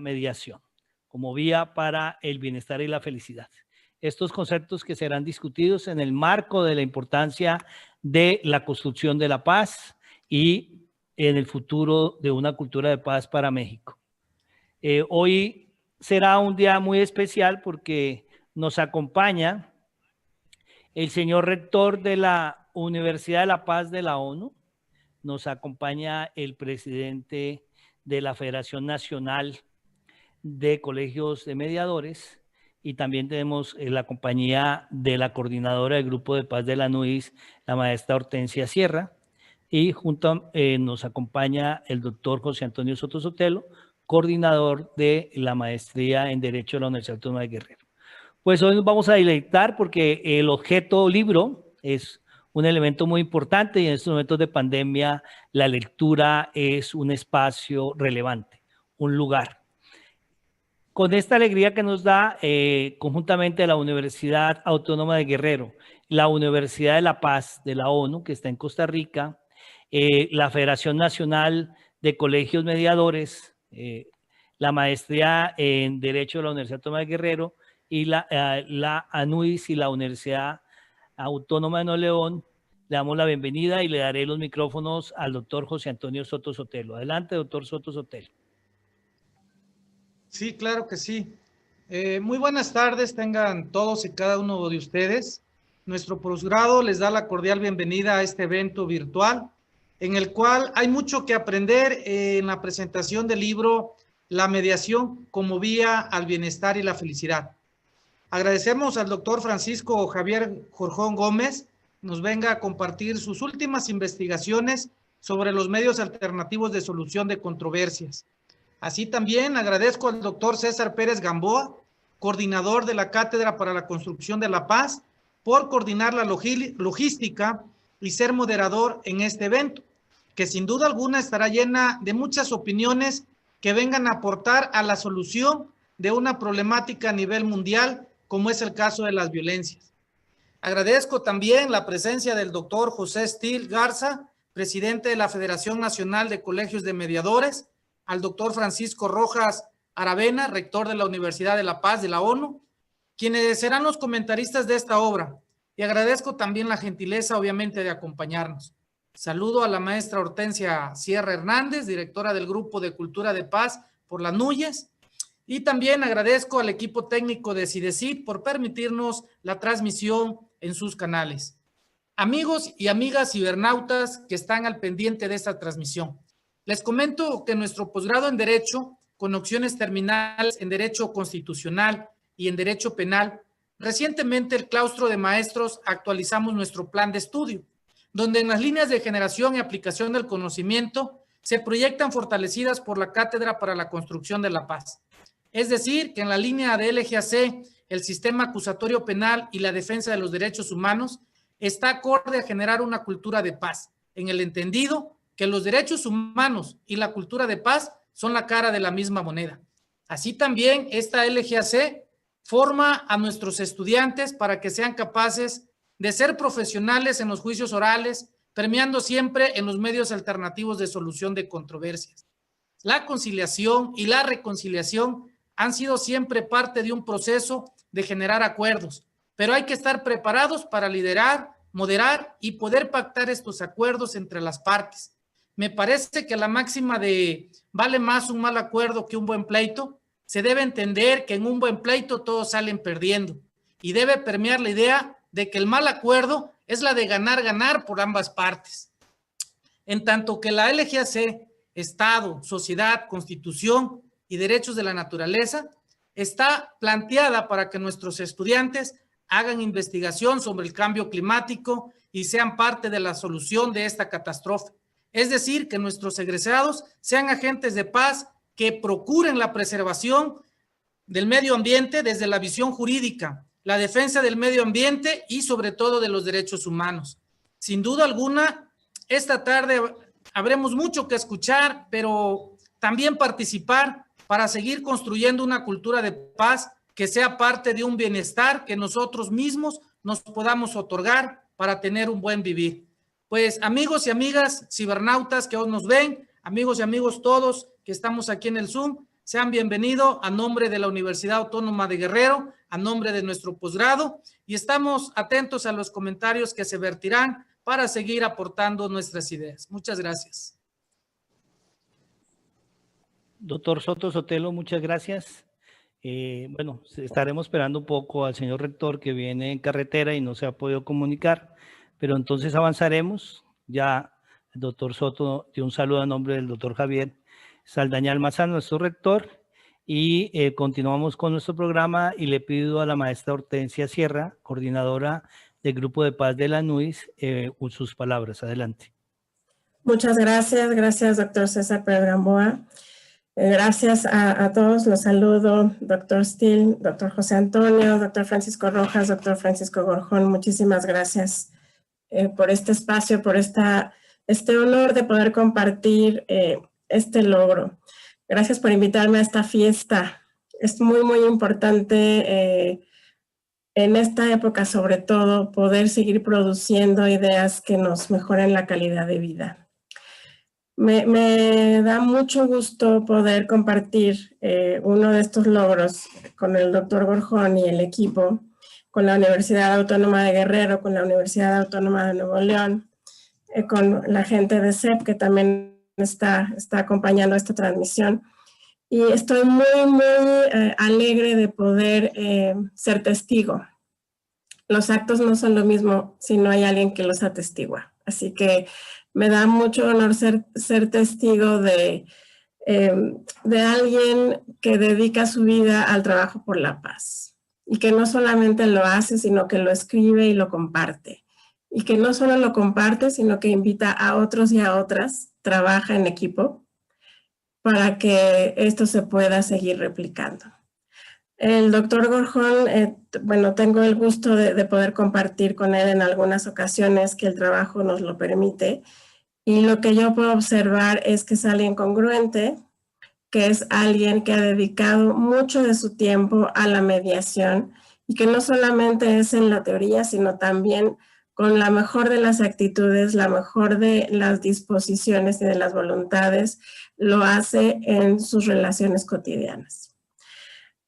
mediación como vía para el bienestar y la felicidad. Estos conceptos que serán discutidos en el marco de la importancia de la construcción de la paz y en el futuro de una cultura de paz para México. Hoy será un día muy especial porque nos acompaña el señor rector de la Universidad de la Paz de la ONU, nos acompaña el presidente de la Federación Nacional de Colegios de Mediadores y también tenemos la compañía de la coordinadora del Grupo de Paz de la NUIS, la maestra Hortensia Sierra, y junto nos acompaña el doctor José Antonio Soto Sotelo, coordinador de la maestría en Derecho de la Universidad Autónoma de Guerrero. Pues hoy nos vamos a deleitar porque el objeto libro es un elemento muy importante y en estos momentos de pandemia la lectura es un espacio relevante, un lugar. Con esta alegría que nos da conjuntamente la Universidad Autónoma de Guerrero, la Universidad de la Paz de la ONU, que está en Costa Rica, la Federación Nacional de Colegios Mediadores, la maestría en Derecho de la Universidad Autónoma de Guerrero y la ANUIS y la Universidad Autónoma de Nuevo León, le damos la bienvenida y le daré los micrófonos al doctor José Antonio Soto Sotelo. Adelante, doctor Soto Sotelo. Sí, claro que sí. Muy buenas tardes tengan todos y cada uno de ustedes. Nuestro posgrado les da la cordial bienvenida a este evento virtual, en el cual hay mucho que aprender en la presentación del libro La mediación como vía al bienestar y la felicidad. Agradecemos al doctor Francisco Javier Jorjón Gómez nos venga a compartir sus últimas investigaciones sobre los medios alternativos de solución de controversias. Así también agradezco al doctor César Pérez Gamboa, coordinador de la Cátedra para la Construcción de la Paz, por coordinar la logística y ser moderador en este evento, que sin duda alguna estará llena de muchas opiniones que vengan a aportar a la solución de una problemática a nivel mundial, como es el caso de las violencias. Agradezco también la presencia del doctor José Stil Garza, presidente de la Federación Nacional de Colegios de Mediadores, al doctor Francisco Rojas Aravena, rector de la Universidad de la Paz de la ONU, quienes serán los comentaristas de esta obra. Y agradezco también la gentileza, obviamente, de acompañarnos. Saludo a la maestra Hortensia Sierra Hernández, directora del Grupo de Cultura de Paz por la NUYES, y también agradezco al equipo técnico de CIDECID por permitirnos la transmisión en sus canales. Amigos y amigas cibernautas que están al pendiente de esta transmisión, les comento que nuestro posgrado en Derecho, con opciones terminales en Derecho Constitucional y en Derecho Penal, recientemente el claustro de maestros actualizamos nuestro plan de estudio, donde en las líneas de generación y aplicación del conocimiento se proyectan fortalecidas por la Cátedra para la Construcción de la Paz. Es decir, que en la línea de LGAC, el sistema acusatorio penal y la defensa de los derechos humanos está acorde a generar una cultura de paz, en el entendido que los derechos humanos y la cultura de paz son la cara de la misma moneda. Así también esta LGAC forma a nuestros estudiantes para que sean capaces de ser profesionales en los juicios orales, permeando siempre en los medios alternativos de solución de controversias. La conciliación y la reconciliación han sido siempre parte de un proceso de generar acuerdos, pero hay que estar preparados para liderar, moderar y poder pactar estos acuerdos entre las partes. Me parece que la máxima de vale más un mal acuerdo que un buen pleito, se debe entender que en un buen pleito todos salen perdiendo y debe permear la idea de que el mal acuerdo es la de ganar por ambas partes. En tanto que la LGAC, Estado, sociedad, constitución y derechos de la naturaleza, está planteada para que nuestros estudiantes hagan investigación sobre el cambio climático y sean parte de la solución de esta catástrofe. Es decir, que nuestros egresados sean agentes de paz que procuren la preservación del medio ambiente desde la visión jurídica, la defensa del medio ambiente y sobre todo de los derechos humanos. Sin duda alguna, esta tarde habremos mucho que escuchar, pero también participar para seguir construyendo una cultura de paz que sea parte de un bienestar que nosotros mismos nos podamos otorgar para tener un buen vivir. Pues amigos y amigas cibernautas que hoy nos ven, amigos y amigos todos que estamos aquí en el Zoom, Sean bienvenidos a nombre de la Universidad Autónoma de Guerrero, a nombre de nuestro posgrado, y estamos atentos a los comentarios que se vertirán para seguir aportando nuestras ideas. Muchas gracias. Doctor Soto Sotelo, muchas gracias. Bueno, estaremos esperando un poco al señor rector que viene en carretera y no se ha podido comunicar, pero entonces avanzaremos. Ya el doctor Soto dio un saludo a nombre del doctor Javier Saldaña Almazán, nuestro rector, y continuamos con nuestro programa y le pido a la maestra Hortensia Sierra, coordinadora del Grupo de Paz de la NUIS, sus palabras. Adelante. Muchas gracias, doctor César Pérez Gamboa. Gracias a todos, los saludo, doctor Steele, doctor José Antonio, doctor Francisco Rojas, doctor Francisco Gorjón, muchísimas gracias por este espacio, por este honor de poder compartir este logro. Gracias por invitarme a esta fiesta. Es muy, muy importante en esta época, sobre todo, poder seguir produciendo ideas que nos mejoren la calidad de vida. Me da mucho gusto poder compartir uno de estos logros con el doctor Gorjón y el equipo, con la Universidad Autónoma de Guerrero, con la Universidad Autónoma de Nuevo León, con la gente de CEP que también está acompañando esta transmisión. Y estoy muy, muy alegre de poder ser testigo. Los actos no son lo mismo si no hay alguien que los atestigua. Así que me da mucho honor ser testigo de alguien que dedica su vida al trabajo por la paz y que no solamente lo hace, sino que lo escribe y lo comparte. Y que no solo lo comparte, sino que invita a otros y a otras, trabaja en equipo para que esto se pueda seguir replicando. El doctor Gorjón, bueno, tengo el gusto de poder compartir con él en algunas ocasiones que el trabajo nos lo permite. Y lo que yo puedo observar es que es alguien congruente, que es alguien que ha dedicado mucho de su tiempo a la mediación y que no solamente es en la teoría, sino también con la mejor de las actitudes, la mejor de las disposiciones y de las voluntades, lo hace en sus relaciones cotidianas.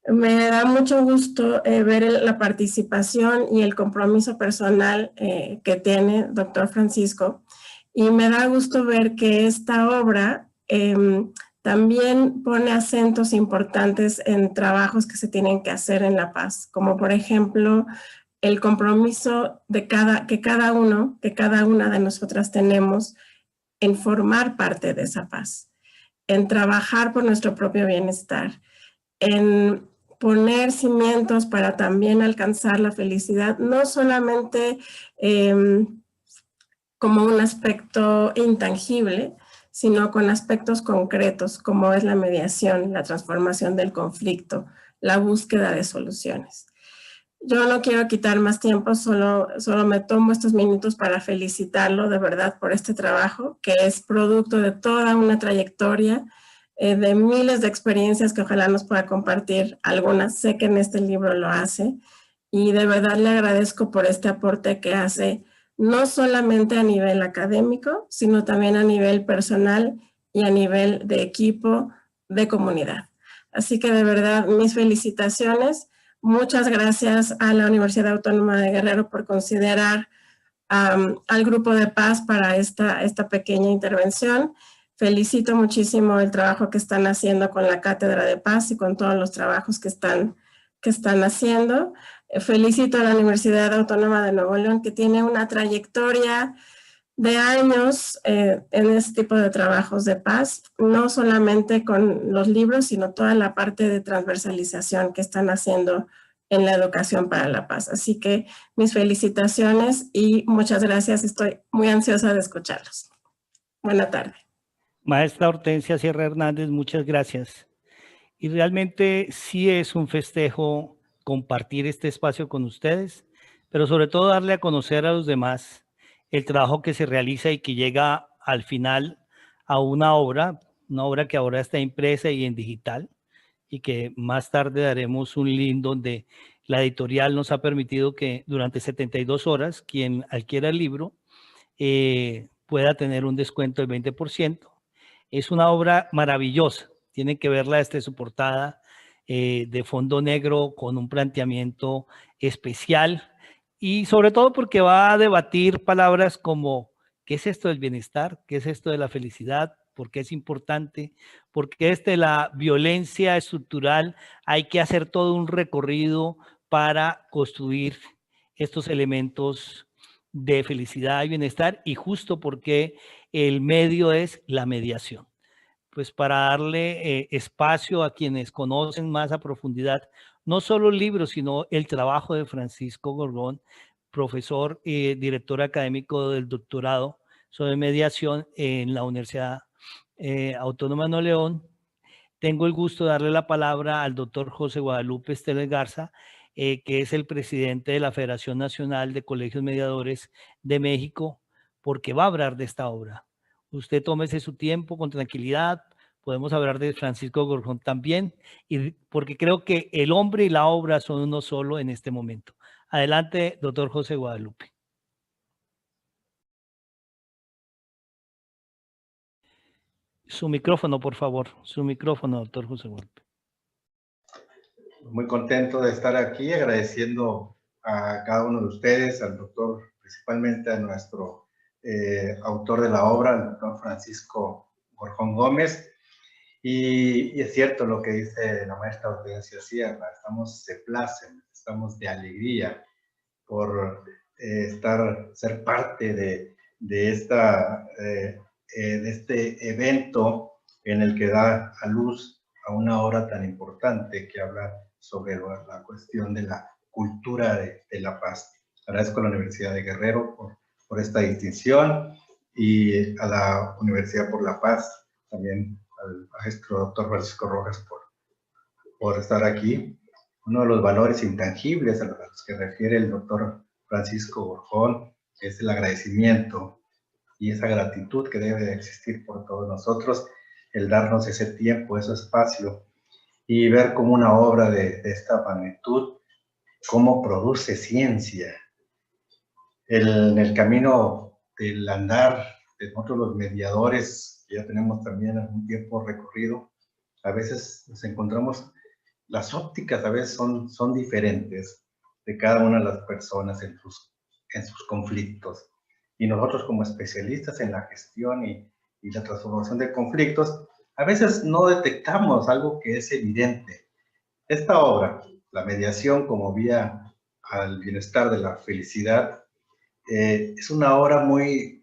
Me da mucho gusto ver la participación y el compromiso personal que tiene doctor Francisco. Y me da gusto ver que esta obra también pone acentos importantes en trabajos que se tienen que hacer en La Paz, como por ejemplo el compromiso que cada una de nosotras tenemos en formar parte de esa paz, en trabajar por nuestro propio bienestar, en poner cimientos para también alcanzar la felicidad, no solamente como un aspecto intangible, sino con aspectos concretos, como es la mediación, la transformación del conflicto, la búsqueda de soluciones. Yo no quiero quitar más tiempo, solo me tomo estos minutos para felicitarlo de verdad por este trabajo, que es producto de toda una trayectoria, de miles de experiencias que ojalá nos pueda compartir algunas. Sé que en este libro lo hace y de verdad le agradezco por este aporte que hace, no solamente a nivel académico, sino también a nivel personal y a nivel de equipo, de comunidad. Así que de verdad, mis felicitaciones. Muchas gracias a la Universidad Autónoma de Guerrero por considerar al Grupo de Paz para esta pequeña intervención. Felicito muchísimo el trabajo que están haciendo con la Cátedra de Paz y con todos los trabajos que están haciendo. Felicito a la Universidad Autónoma de Nuevo León, que tiene una trayectoria de años en este tipo de trabajos de paz, no solamente con los libros, sino toda la parte de transversalización que están haciendo en la educación para la paz. Así que mis felicitaciones y muchas gracias. Estoy muy ansiosa de escucharlos. Buena tarde. Maestra Hortensia Sierra Hernández, muchas gracias. Y realmente sí es un festejo compartir este espacio con ustedes, pero sobre todo darle a conocer a los demás el trabajo que se realiza y que llega al final a una obra que ahora está impresa y en digital, y que más tarde daremos un link donde la editorial nos ha permitido que durante 72 horas quien adquiera el libro pueda tener un descuento del 20%. Es una obra maravillosa, Tienen que verla desde su portada de fondo negro con un planteamiento especial y sobre todo porque va a debatir palabras como ¿qué es esto del bienestar? ¿Qué es esto de la felicidad? ¿Por qué es importante? Porque la violencia estructural hay que hacer todo un recorrido para construir estos elementos de felicidad y bienestar y justo porque el medio es la mediación. Pues para darle espacio a quienes conocen más a profundidad, no solo el libro, sino el trabajo de Francisco Gorgón, profesor y director académico del doctorado sobre mediación en la Universidad Autónoma de Nuevo León. Tengo el gusto de darle la palabra al doctor José Guadalupe Esteles Garza, que es el presidente de la Federación Nacional de Colegios Mediadores de México, porque va a hablar de esta obra. Usted tómese su tiempo con tranquilidad. Podemos hablar de Francisco Gorgón también, y porque creo que el hombre y la obra son uno solo en este momento. Adelante, doctor José Guadalupe. Su micrófono, por favor. Su micrófono, doctor José Guadalupe. Muy contento de estar aquí, agradeciendo a cada uno de ustedes, al doctor, principalmente a nuestro autor de la obra, el doctor Francisco Gorgón Gómez. Y es cierto lo que dice la maestra Hortensia Sierra, estamos de placer, estamos de alegría por ser parte de este evento en el que da a luz a una obra tan importante que habla sobre la cuestión de la cultura de la paz. Agradezco a la Universidad de Guerrero por esta distinción y a la Universidad por la Paz, también al maestro doctor Francisco Rojas por estar aquí. Uno de los valores intangibles a los que refiere el doctor Francisco Gorgón es el agradecimiento y esa gratitud que debe de existir por todos nosotros, el darnos ese tiempo, ese espacio y ver cómo una obra de esta magnitud, cómo produce ciencia. En el camino del andar de nosotros los mediadores, que ya tenemos también algún tiempo recorrido, a veces nos encontramos, las ópticas a veces son diferentes de cada una de las personas en sus conflictos. Y nosotros como especialistas en la gestión y la transformación de conflictos, a veces no detectamos algo que es evidente. Esta obra, la mediación como vía al bienestar de la felicidad, es una obra muy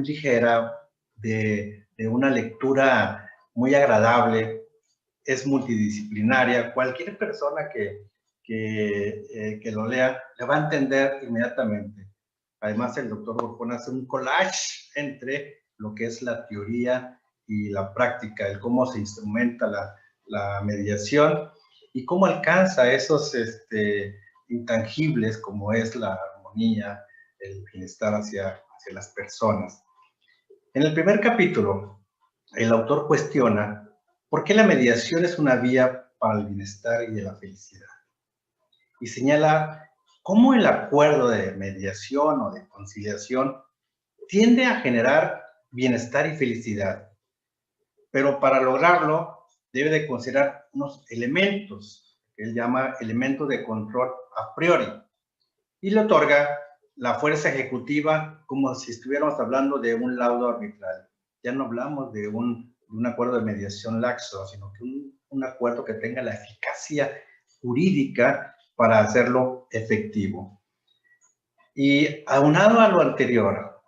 ligera, de una lectura muy agradable, es multidisciplinaria. Cualquier persona que lo lea le va a entender inmediatamente. Además, el doctor Gorgón hace un collage entre lo que es la teoría y la práctica, el cómo se instrumenta la mediación y cómo alcanza esos intangibles como es la armonía, el bienestar hacia las personas. En el primer capítulo, el autor cuestiona por qué la mediación es una vía para el bienestar y de la felicidad. Y señala cómo el acuerdo de mediación o de conciliación tiende a generar bienestar y felicidad. Pero para lograrlo debe de considerar unos elementos que él llama elementos de control a priori y le otorga la fuerza ejecutiva como si estuviéramos hablando de un laudo arbitral. Ya no hablamos de un acuerdo de mediación laxo, sino que un acuerdo que tenga la eficacia jurídica para hacerlo efectivo. Y aunado a lo anterior,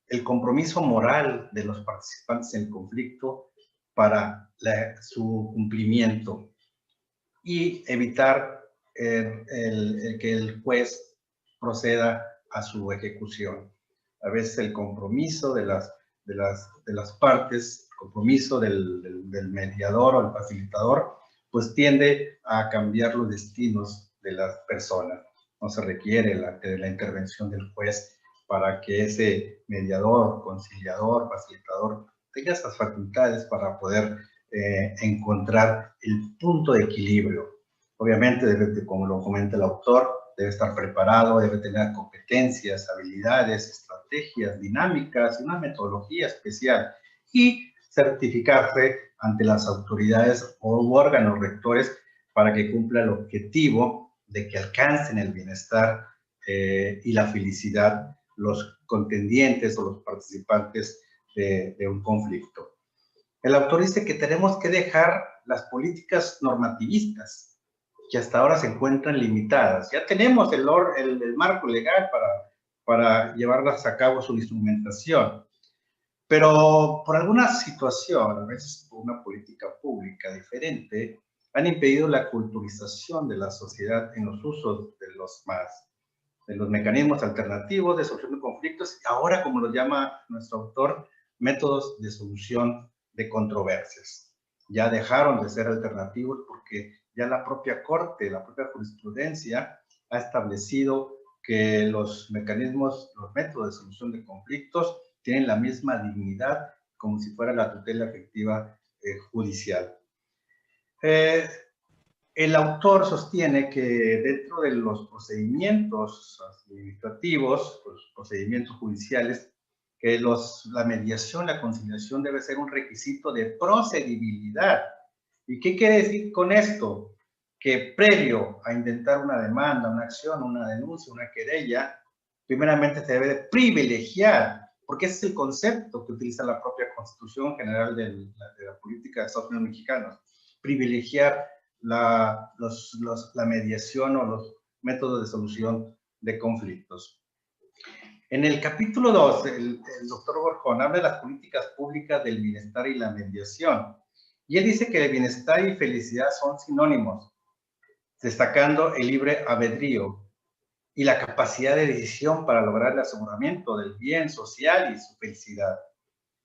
el compromiso moral de los participantes en el conflicto para su cumplimiento y evitar que el juez proceda a su ejecución. A veces el compromiso de las partes, el compromiso del mediador o el facilitador, pues tiende a cambiar los destinos de las personas. No se requiere la intervención del juez para que ese mediador, conciliador, facilitador tenga esas facultades para poder encontrar el punto de equilibrio. Obviamente, como lo comenta el autor, debe estar preparado, debe tener competencias, habilidades, estrategias, dinámicas, una metodología especial y certificarse ante las autoridades o órganos rectores para que cumpla el objetivo de que alcancen el bienestar y la felicidad los contendientes o los participantes de un conflicto. El autor dice que tenemos que dejar las políticas normativistas, que hasta ahora se encuentran limitadas. Ya tenemos el marco legal para llevarlas a cabo su instrumentación, pero por alguna situación, a veces por una política pública diferente, han impedido la culturización de la sociedad en los usos de los mecanismos alternativos de solución de conflictos, y ahora, como lo llama nuestro autor, métodos de solución de controversias. Ya dejaron de ser alternativos porque ya la propia Corte, la propia jurisprudencia ha establecido que los mecanismos, los métodos de solución de conflictos tienen la misma dignidad como si fuera la tutela efectiva judicial. El autor sostiene que dentro de los procedimientos administrativos, los procedimientos judiciales, que la mediación, la conciliación debe ser un requisito de procedibilidad. ¿Y qué quiere decir con esto? Que previo a intentar una demanda, una acción, una denuncia, una querella, primeramente se debe de privilegiar, porque ese es el concepto que utiliza la propia Constitución General de la Política de Estados Unidos Mexicanos, privilegiar la mediación o los métodos de solución de conflictos. En el capítulo 2, el doctor Borjón habla de las políticas públicas del bienestar y la mediación. Y él dice que el bienestar y felicidad son sinónimos, destacando el libre albedrío y la capacidad de decisión para lograr el aseguramiento del bien social y su felicidad.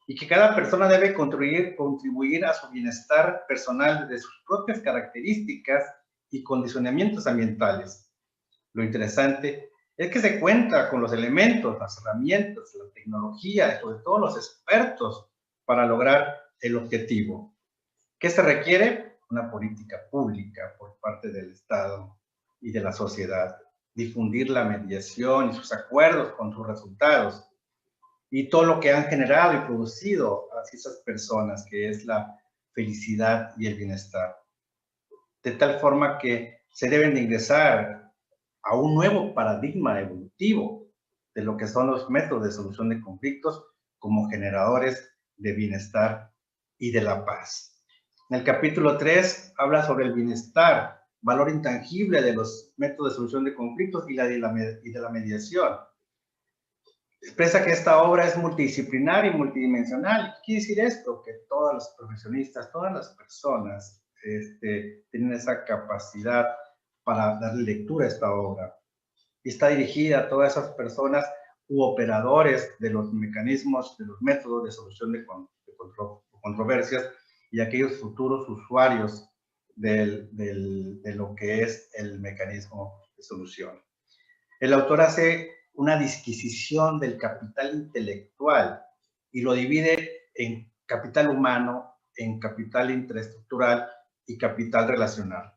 Y que cada persona debe contribuir a su bienestar personal desde sus propias características y condicionamientos ambientales. Lo interesante es que se cuenta con los elementos, las herramientas, la tecnología y sobre todo los expertos para lograr el objetivo. ¿Qué se requiere? Una política pública por parte del Estado y de la sociedad. Difundir la mediación y sus acuerdos con sus resultados y todo lo que han generado y producido a esas personas, que es la felicidad y el bienestar. De tal forma que se deben de ingresar a un nuevo paradigma evolutivo de lo que son los métodos de solución de conflictos como generadores de bienestar y de la paz. En el capítulo 3 habla sobre el bienestar, valor intangible de los métodos de solución de conflictos y de la mediación. Expresa que esta obra es multidisciplinar y multidimensional. ¿Qué quiere decir esto? Que todos los profesionistas, todas las personas tienen esa capacidad para darle lectura a esta obra. Y está dirigida a todas esas personas u operadores de los mecanismos, de los métodos de solución de controversias y aquellos futuros usuarios de lo que es el mecanismo de solución. El autor hace una disquisición del capital intelectual y lo divide en capital humano, en capital infraestructural y capital relacional.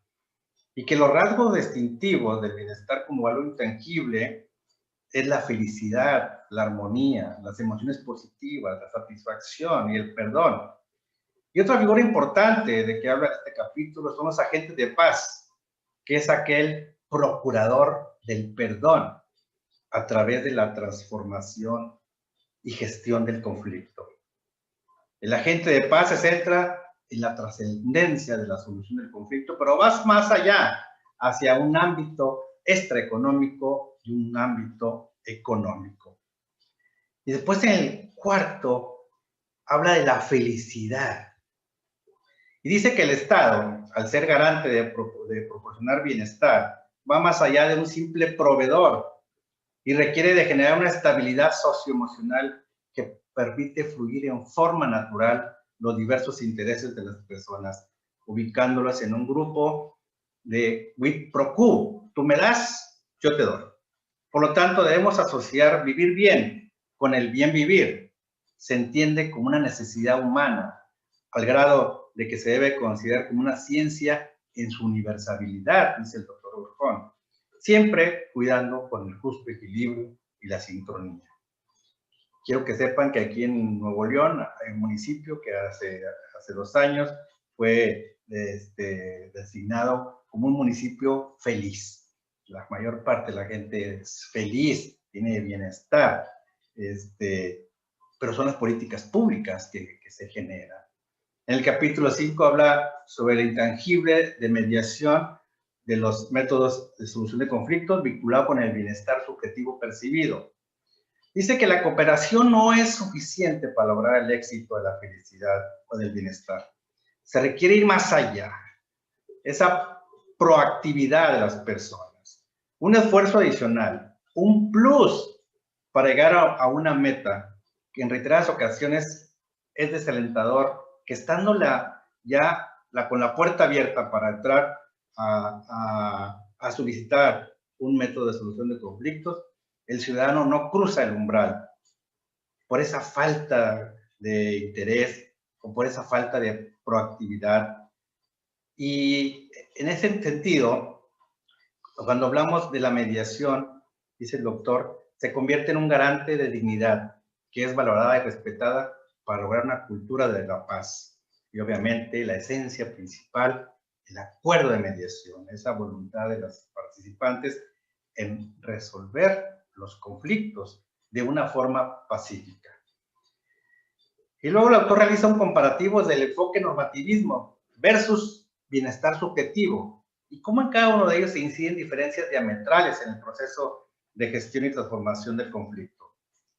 Y que los rasgos distintivos del bienestar como algo intangible es la felicidad, la armonía, las emociones positivas, la satisfacción y el perdón. Y otra figura importante de que habla este capítulo son los agentes de paz, que es aquel procurador del perdón a través de la transformación y gestión del conflicto. El agente de paz se centra en la trascendencia de la solución del conflicto, pero va más allá, hacia un ámbito extraeconómico y un ámbito económico. Y después en el cuarto habla de la felicidad. Y dice que el Estado, al ser garante de proporcionar bienestar, va más allá de un simple proveedor y requiere de generar una estabilidad socioemocional que permite fluir en forma natural los diversos intereses de las personas, ubicándolas en un grupo de quid pro quo. Tú me das, yo te doy. Por lo tanto, debemos asociar vivir bien con el bien vivir. Se entiende como una necesidad humana, al grado de que se debe considerar como una ciencia en su universalidad, dice el doctor Borjón, siempre cuidando con el justo equilibrio y la sincronía. Quiero que sepan que aquí en Nuevo León hay un municipio que hace 2 años fue designado como un municipio feliz. La mayor parte de la gente es feliz, tiene bienestar, pero son las políticas públicas que se generan. En el capítulo 5 habla sobre el intangible de mediación de los métodos de solución de conflictos vinculado con el bienestar subjetivo percibido. Dice que la cooperación no es suficiente para lograr el éxito de la felicidad o del bienestar. Se requiere ir más allá. Esa proactividad de las personas. Un esfuerzo adicional, un plus para llegar a una meta que en reiteradas ocasiones es desalentador, que estando con la puerta abierta para entrar a solicitar un método de solución de conflictos, el ciudadano no cruza el umbral por esa falta de interés o por esa falta de proactividad. Y en ese sentido, cuando hablamos de la mediación, dice el doctor, se convierte en un garante de dignidad que es valorada y respetada para lograr una cultura de la paz. Y obviamente la esencia principal, el acuerdo de mediación, esa voluntad de los participantes en resolver los conflictos de una forma pacífica. Y luego el autor realiza un comparativo del enfoque normativismo versus bienestar subjetivo y cómo en cada uno de ellos se inciden diferencias diametrales en el proceso de gestión y transformación del conflicto.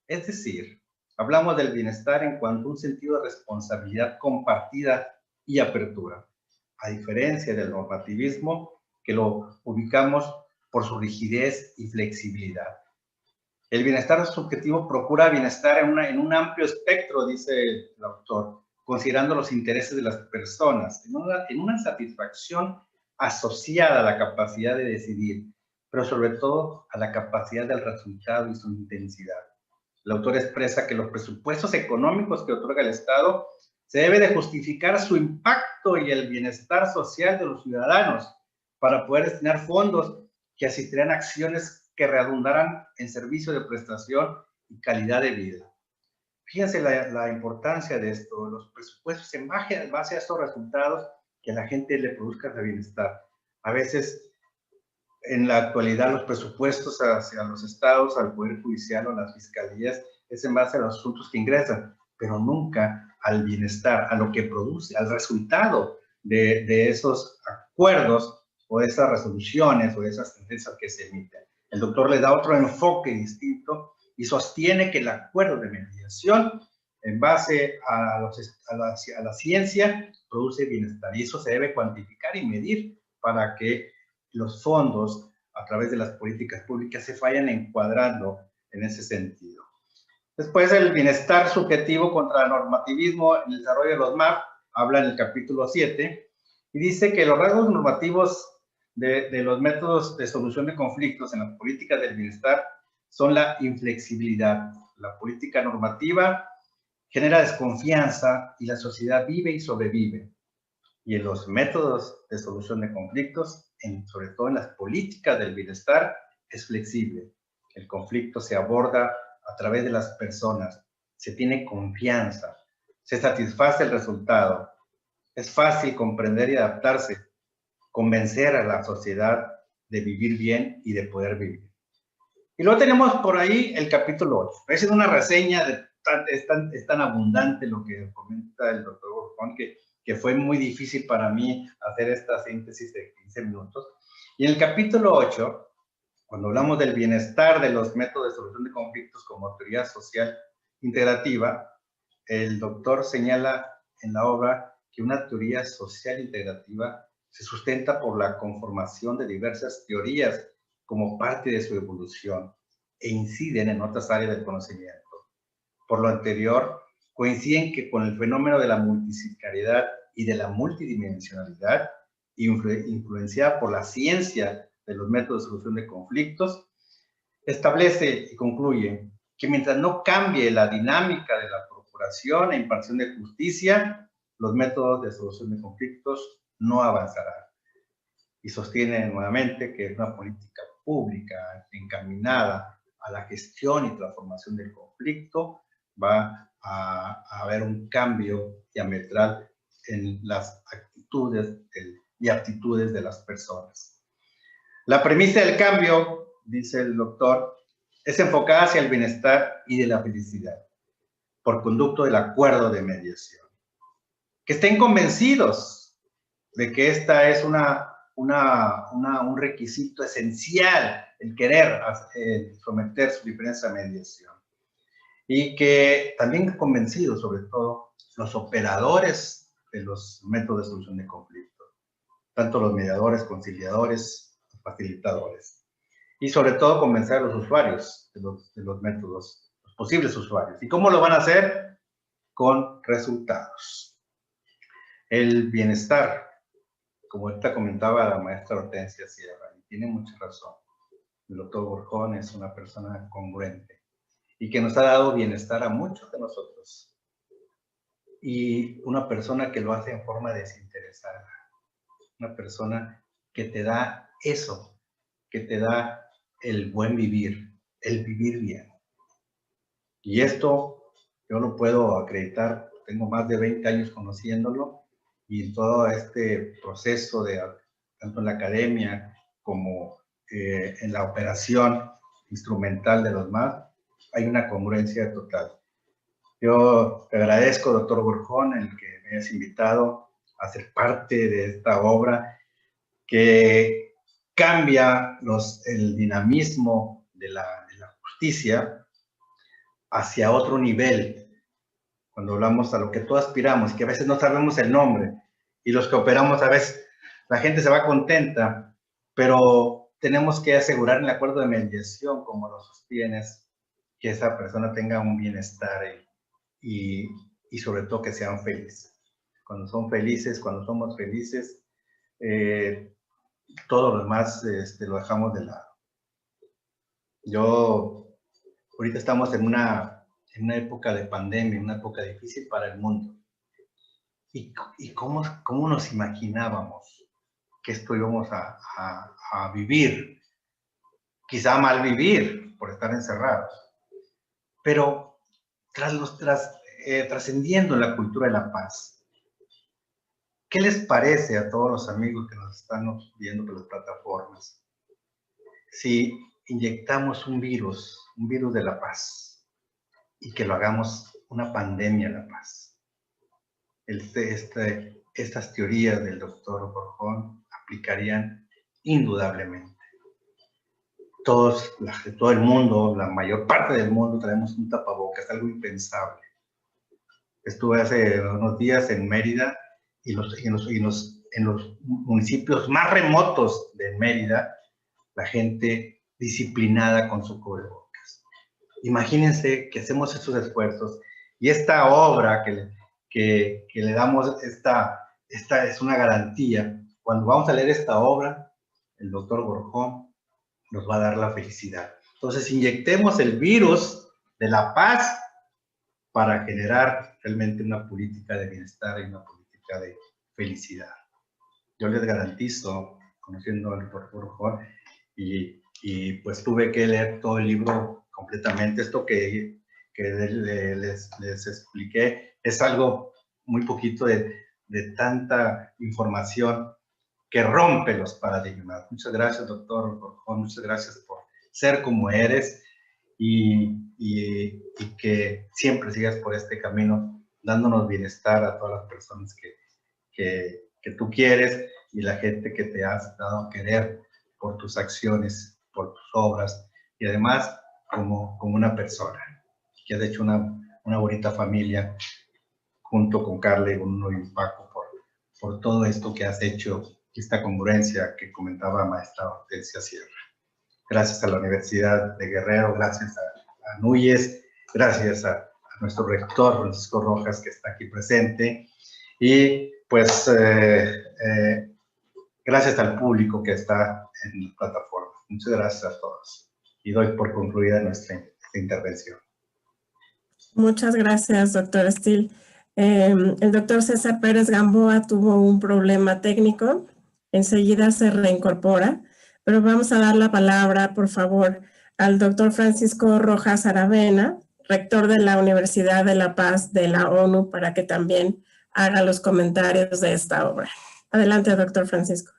Es decir, hablamos del bienestar en cuanto a un sentido de responsabilidad compartida y apertura, a diferencia del normativismo que lo ubicamos por su rigidez y flexibilidad. El bienestar subjetivo procura bienestar en un amplio espectro, dice el autor, considerando los intereses de las personas, en una satisfacción asociada a la capacidad de decidir, pero sobre todo a la capacidad del resultado y su intensidad. El autor expresa que los presupuestos económicos que otorga el Estado se debe de justificar su impacto y el bienestar social de los ciudadanos para poder destinar fondos que asistirán a acciones que redundarán en servicio de prestación y calidad de vida. Fíjense la importancia de esto, los presupuestos en base a estos resultados que a la gente le produzca de bienestar. A veces, en la actualidad, los presupuestos hacia los estados, al Poder Judicial o las fiscalías, es en base a los asuntos que ingresan, pero nunca al bienestar, a lo que produce, al resultado de esos acuerdos o de esas resoluciones o de esas sentencias que se emiten. El doctor le da otro enfoque distinto y sostiene que el acuerdo de mediación en base a la ciencia produce bienestar y eso se debe cuantificar y medir para que los fondos a través de las políticas públicas se vayan encuadrando en ese sentido. Después el bienestar subjetivo contra el normativismo en el desarrollo de los MAP, habla en el capítulo 7 y dice que los rasgos normativos de los métodos de solución de conflictos en las políticas del bienestar son la inflexibilidad. La política normativa genera desconfianza y la sociedad vive y sobrevive. Y en los métodos de solución de conflictos, sobre todo en las políticas del bienestar, es flexible. El conflicto se aborda a través de las personas, se tiene confianza, se satisface el resultado, es fácil comprender y adaptarse, convencer a la sociedad de vivir bien y de poder vivir. Y luego tenemos por ahí el capítulo 8. Es una reseña, es tan abundante lo que comenta el doctor Borjón que fue muy difícil para mí hacer esta síntesis de 15 minutos. Y en el capítulo 8, cuando hablamos del bienestar de los métodos de solución de conflictos como teoría social integrativa, el doctor señala en la obra que una teoría social integrativa se sustenta por la conformación de diversas teorías como parte de su evolución e inciden en otras áreas del conocimiento. Por lo anterior, coinciden que con el fenómeno de la multidisciplinariedad y de la multidimensionalidad, influenciada por la ciencia de los métodos de solución de conflictos, establece y concluye que mientras no cambie la dinámica de la procuración e impartición de justicia, los métodos de solución de conflictos no avanzarán. Y sostiene nuevamente que es una política pública encaminada a la gestión y transformación del conflicto va a haber un cambio diametral en las actitudes y aptitudes de las personas. La premisa del cambio, dice el doctor, es enfocada hacia el bienestar y de la felicidad, por conducto del acuerdo de mediación. Que estén convencidos de que esta es un requisito esencial, el querer someter su diferencia a mediación. Y que también convencidos, sobre todo, los operadores de los métodos de solución de conflicto, tanto los mediadores, conciliadores, facilitadores. Y sobre todo convencer a los usuarios de los métodos, los posibles usuarios. ¿Y cómo lo van a hacer? Con resultados. El bienestar, como ahorita comentaba la maestra Hortensia Sierra, y tiene mucha razón. El doctor Borjón es una persona congruente y que nos ha dado bienestar a muchos de nosotros. Y una persona que lo hace en forma desinteresada. Una persona que te da eso, que te da el buen vivir, el vivir bien. Y esto yo lo puedo acreditar, tengo más de 20 años conociéndolo, y en todo este proceso de tanto en la academia como en la operación instrumental de los MAD, hay una congruencia total. Yo te agradezco, doctor Borjón, el que me hayas invitado a ser parte de esta obra que cambia el dinamismo de la justicia hacia otro nivel. Cuando hablamos a lo que todos aspiramos, que a veces no sabemos el nombre, y los que operamos a veces, la gente se va contenta, pero tenemos que asegurar en el acuerdo de mediación, como lo sostienes, que esa persona tenga un bienestar y sobre todo que sean felices. Cuando son felices, cuando somos felices, todo lo demás lo dejamos de lado. Ahorita estamos en una época de pandemia, una época difícil para el mundo. ¿Y cómo nos imaginábamos que esto íbamos a vivir? Quizá mal vivir por estar encerrados, pero trascendiendo la cultura de la paz. ¿Qué les parece a todos los amigos que nos están viendo por las plataformas si inyectamos un virus de la paz, y que lo hagamos una pandemia de la paz? Estas teorías del doctor Borjón aplicarían indudablemente. Todo el mundo, la mayor parte del mundo, traemos un tapabocas, algo impensable. Estuve hace unos días en Mérida y en los municipios más remotos de Mérida, la gente disciplinada con su cubrebocas. Imagínense que hacemos estos esfuerzos y esta obra que le damos, esta es una garantía. Cuando vamos a leer esta obra, el doctor Borjón nos va a dar la felicidad. Entonces, inyectemos el virus de la paz para generar realmente una política de bienestar y una política de felicidad. Yo les garantizo, conociendo al doctor Borjón, y pues tuve que leer todo el libro completamente. Esto que les expliqué es algo muy poquito de tanta información que rompe los paradigmas. Muchas gracias, doctor Borjón, muchas gracias por ser como eres y que siempre sigas por este camino, dándonos bienestar a todas las personas que tú quieres y la gente que te has dado a querer por tus acciones, por tus obras, y además como una persona que has hecho una bonita familia junto con Carla y Bruno y Paco por todo esto que has hecho, esta congruencia que comentaba maestra Hortensia Sierra. Gracias a la Universidad de Guerrero, gracias a Núñez, gracias a nuestro rector Francisco Rojas, que está aquí presente, y pues gracias al público que está en la plataforma. Muchas gracias a todos. Y doy por concluida nuestra intervención. Muchas gracias, doctor Still. El doctor César Pérez Gamboa tuvo un problema técnico. Enseguida se reincorpora, pero vamos a dar la palabra, por favor, al doctor Francisco Rojas Aravena, rector de la Universidad de La Paz de la ONU, para que también haga los comentarios de esta obra. Adelante, doctor Francisco.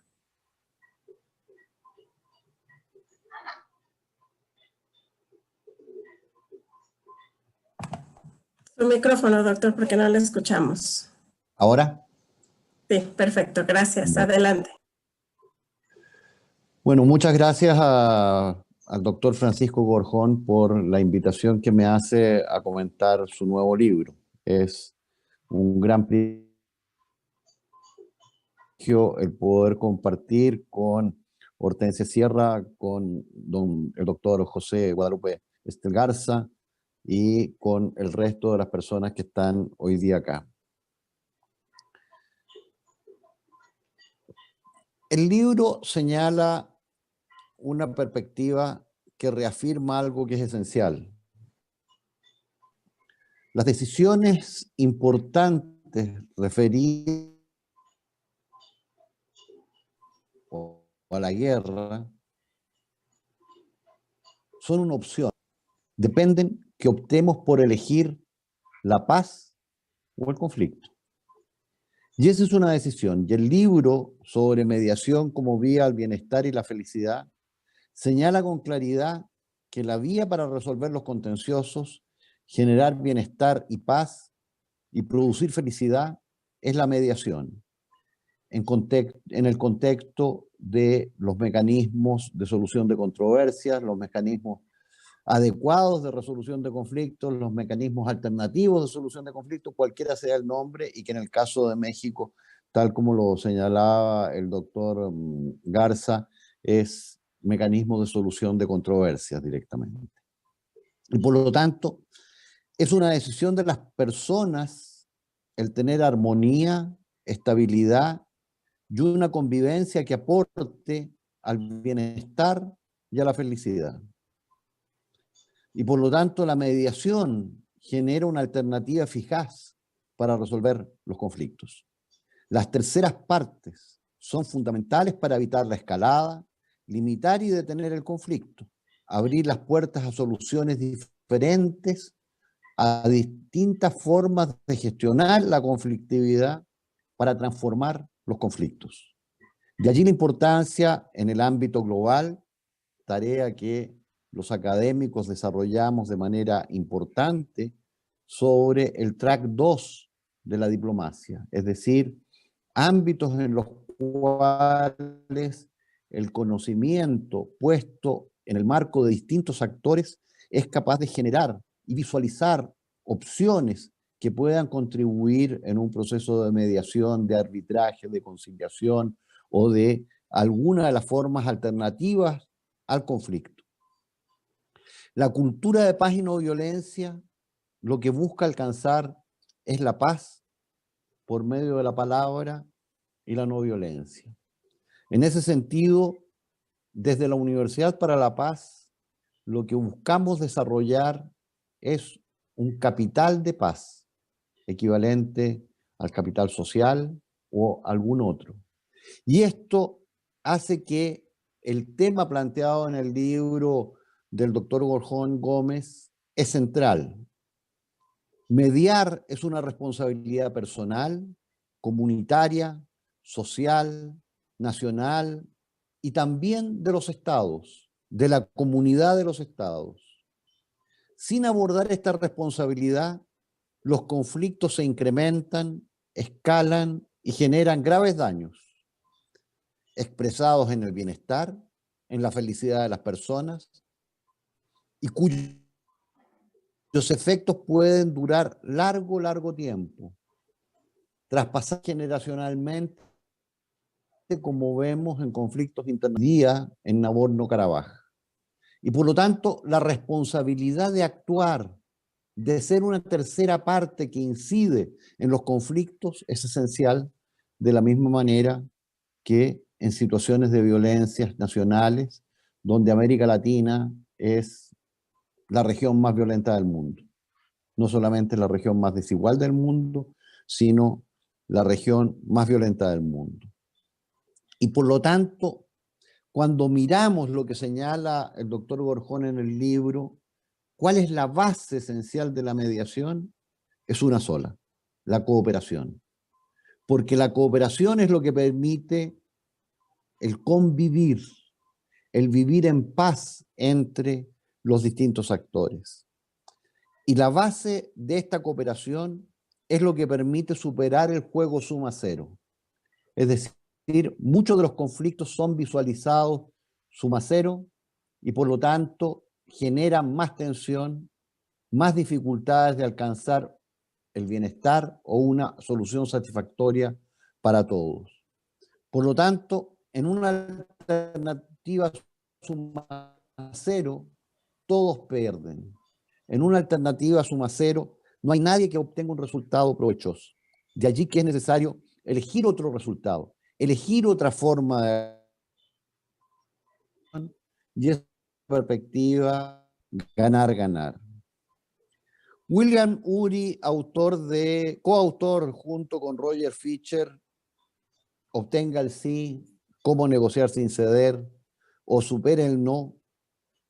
Su micrófono, doctor, porque no le escuchamos. ¿Ahora? Sí, perfecto, gracias. Adelante. Bueno, muchas gracias al doctor Francisco Gorjón por la invitación que me hace a comentar su nuevo libro. Es un gran privilegio el poder compartir con Hortensia Sierra, con el doctor José Guadalupe Estelgarza y con el resto de las personas que están hoy día acá. El libro señala una perspectiva que reafirma algo que es esencial. Las decisiones importantes referidas a la guerra son una opción. Dependen que optemos por elegir la paz o el conflicto. Y esa es una decisión. Y el libro sobre mediación como vía al bienestar y la felicidad señala con claridad que la vía para resolver los contenciosos, generar bienestar y paz y producir felicidad es la mediación, en el contexto de los mecanismos de solución de controversias, los mecanismos adecuados de resolución de conflictos, los mecanismos alternativos de solución de conflictos, cualquiera sea el nombre, y que en el caso de México, tal como lo señalaba el doctor Garza, es mecanismo de solución de controversias directamente. Y por lo tanto, es una decisión de las personas el tener armonía, estabilidad y una convivencia que aporte al bienestar y a la felicidad. Y por lo tanto, la mediación genera una alternativa eficaz para resolver los conflictos. Las terceras partes son fundamentales para evitar la escalada, limitar y detener el conflicto, abrir las puertas a soluciones diferentes, a distintas formas de gestionar la conflictividad para transformar los conflictos. De allí la importancia en el ámbito global, tarea que los académicos desarrollamos de manera importante sobre el track 2 de la diplomacia, es decir, ámbitos en los cuales el conocimiento puesto en el marco de distintos actores es capaz de generar y visualizar opciones que puedan contribuir en un proceso de mediación, de arbitraje, de conciliación o de alguna de las formas alternativas al conflicto. La cultura de paz y no violencia lo que busca alcanzar es la paz por medio de la palabra y la no violencia. En ese sentido, desde la Universidad para la Paz, lo que buscamos desarrollar es un capital de paz, equivalente al capital social o algún otro. Y esto hace que el tema planteado en el libro del doctor Gorjón Gómez es central. Mediar es una responsabilidad personal, comunitaria, social, nacional y también de los estados, de la comunidad de los estados. Sin abordar esta responsabilidad, los conflictos se incrementan, escalan y generan graves daños, expresados en el bienestar, en la felicidad de las personas, y cuyos efectos pueden durar largo tiempo, traspasar generacionalmente, como vemos en conflictos internacionales en Nagorno-Karabaj. Y por lo tanto, la responsabilidad de actuar, de ser una tercera parte que incide en los conflictos, es esencial, de la misma manera que en situaciones de violencias nacionales, donde América Latina es la región más violenta del mundo. No solamente la región más desigual del mundo, sino la región más violenta del mundo. Y por lo tanto, cuando miramos lo que señala el doctor Gorjón en el libro, ¿Cuál es la base esencial de la mediación? Es una sola, la cooperación. Porque la cooperación es lo que permite el convivir, el vivir en paz entre los distintos actores. Y la base de esta cooperación es lo que permite superar el juego suma cero. Es decir, muchos de los conflictos son visualizados suma cero y por lo tanto generan más tensión, más dificultades de alcanzar el bienestar o una solución satisfactoria para todos. Por lo tanto, en una alternativa suma cero, todos pierden. En una alternativa suma cero, no hay nadie que obtenga un resultado provechoso. De allí que es necesario elegir otro resultado, elegir otra forma de... Y esa perspectiva, ganar, ganar. William Ury, coautor junto con Roger Fisher, Obtenga el sí, Cómo negociar sin ceder, o Supere el no,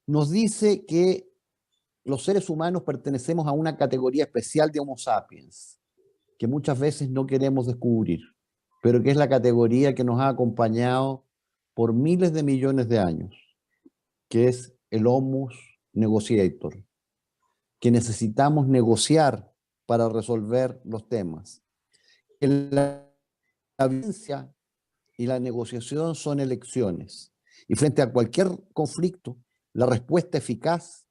nos dice que los seres humanos pertenecemos a una categoría especial de Homo sapiens, que muchas veces no queremos descubrir, pero que es la categoría que nos ha acompañado por miles de millones de años, que es el Homo negotiator, que necesitamos negociar para resolver los temas. La violencia y la negociación son elecciones, y frente a cualquier conflicto, la respuesta eficaz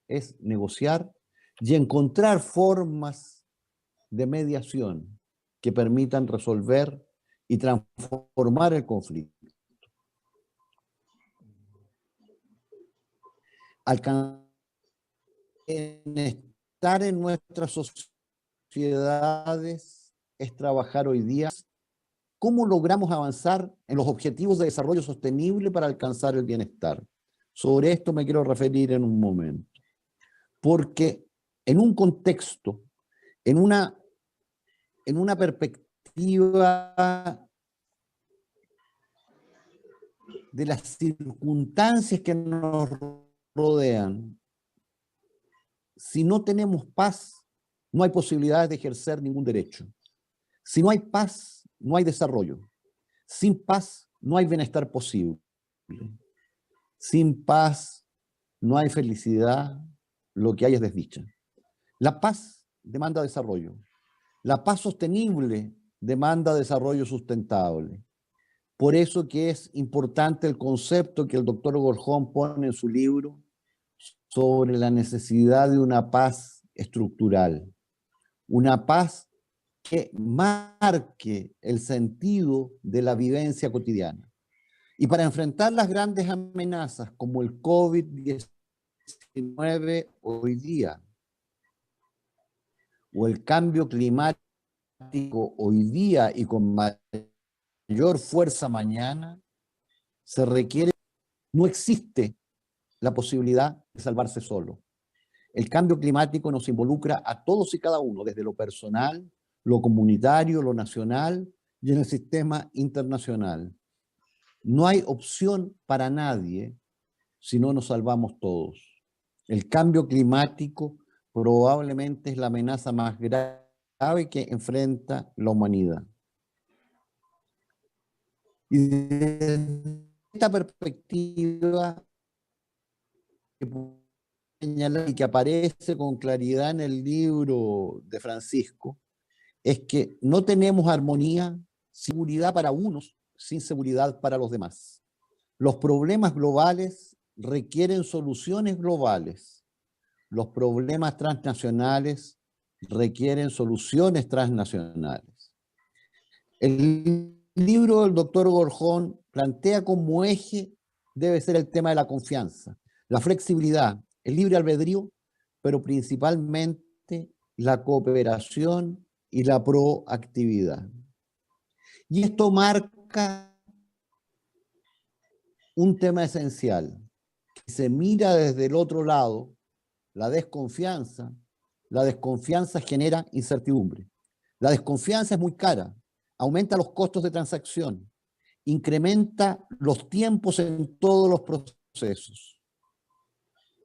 es negociar y encontrar formas de mediación que permitan resolver y transformar el conflicto. Estar en nuestras sociedades es trabajar hoy día. ¿Cómo logramos avanzar en los objetivos de desarrollo sostenible para alcanzar el bienestar? Sobre esto me quiero referir en un momento. Porque en un contexto, en una perspectiva de las circunstancias que nos rodean, si no tenemos paz, no hay posibilidades de ejercer ningún derecho. Si no hay paz, no hay desarrollo. Sin paz, no hay bienestar posible. Sin paz, no hay felicidad, lo que hay es desdicha. La paz demanda desarrollo. La paz sostenible demanda desarrollo sustentable. Por eso que es importante el concepto que el doctor Gorjón pone en su libro sobre la necesidad de una paz estructural. Una paz que marque el sentido de la vivencia cotidiana. Y para enfrentar las grandes amenazas como el COVID-19 hoy día, o el cambio climático hoy día y con mayor fuerza mañana, se requiere, no existe la posibilidad de salvarse solo. El cambio climático nos involucra a todos y cada uno, desde lo personal, lo comunitario, lo nacional y en el sistema internacional. No hay opción para nadie si no nos salvamos todos. El cambio climático probablemente es la amenaza más grave que enfrenta la humanidad. Y desde esta perspectiva que señalar y que aparece con claridad en el libro de Francisco, es que no tenemos armonía, seguridad para unos, sin seguridad para los demás. Los problemas globales requieren soluciones globales. Los problemas transnacionales requieren soluciones transnacionales. El libro del doctor Gorjón plantea como eje debe ser el tema de la confianza, la flexibilidad, el libre albedrío, pero principalmente la cooperación y la proactividad. Y esto marca un tema esencial, que se mira desde el otro lado, la desconfianza genera incertidumbre. La desconfianza es muy cara, aumenta los costos de transacción, incrementa los tiempos en todos los procesos.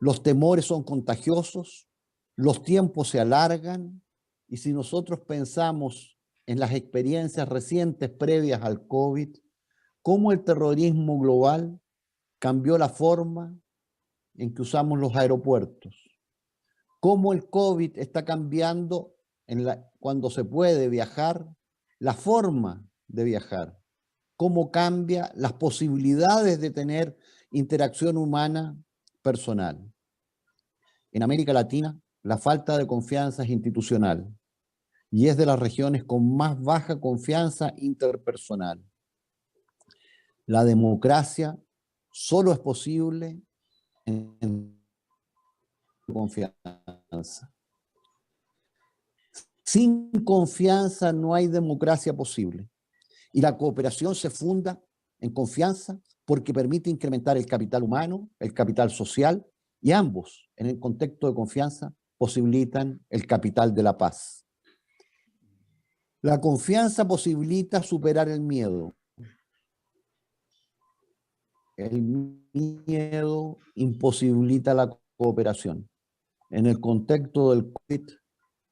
Los temores son contagiosos, los tiempos se alargan, y si nosotros pensamos en las experiencias recientes previas al COVID, cómo el terrorismo global cambió la forma en que usamos los aeropuertos, cómo el COVID está cambiando cuando se puede viajar, la forma de viajar, cómo cambia las posibilidades de tener interacción humana personal. En América Latina, la falta de confianza es institucional y es de las regiones con más baja confianza interpersonal. La democracia solo es posible en confianza. Sin confianza no hay democracia posible. Y la cooperación se funda en confianza porque permite incrementar el capital humano, el capital social, y ambos, en el contexto de confianza, posibilitan el capital de la paz. La confianza posibilita superar el miedo. El miedo imposibilita la cooperación. En el contexto del COVID,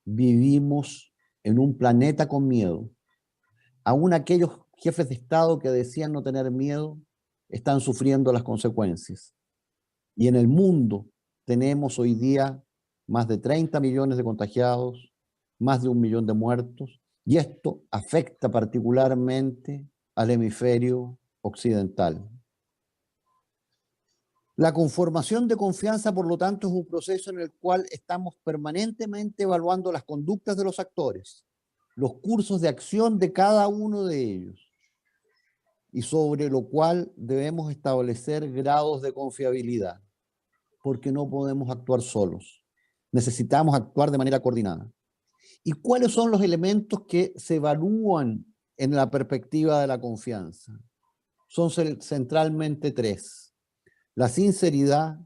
vivimos en un planeta con miedo. Aún aquellos jefes de Estado que decían no tener miedo están sufriendo las consecuencias. Y en el mundo tenemos hoy día más de 30 millones de contagiados, más de 1 millón de muertos, y esto afecta particularmente al hemisferio occidental. La conformación de confianza, por lo tanto, es un proceso en el cual estamos permanentemente evaluando las conductas de los actores, los cursos de acción de cada uno de ellos, y sobre lo cual debemos establecer grados de confiabilidad, porque no podemos actuar solos. Necesitamos actuar de manera coordinada. ¿Y cuáles son los elementos que se evalúan en la perspectiva de la confianza? Son centralmente 3. La sinceridad,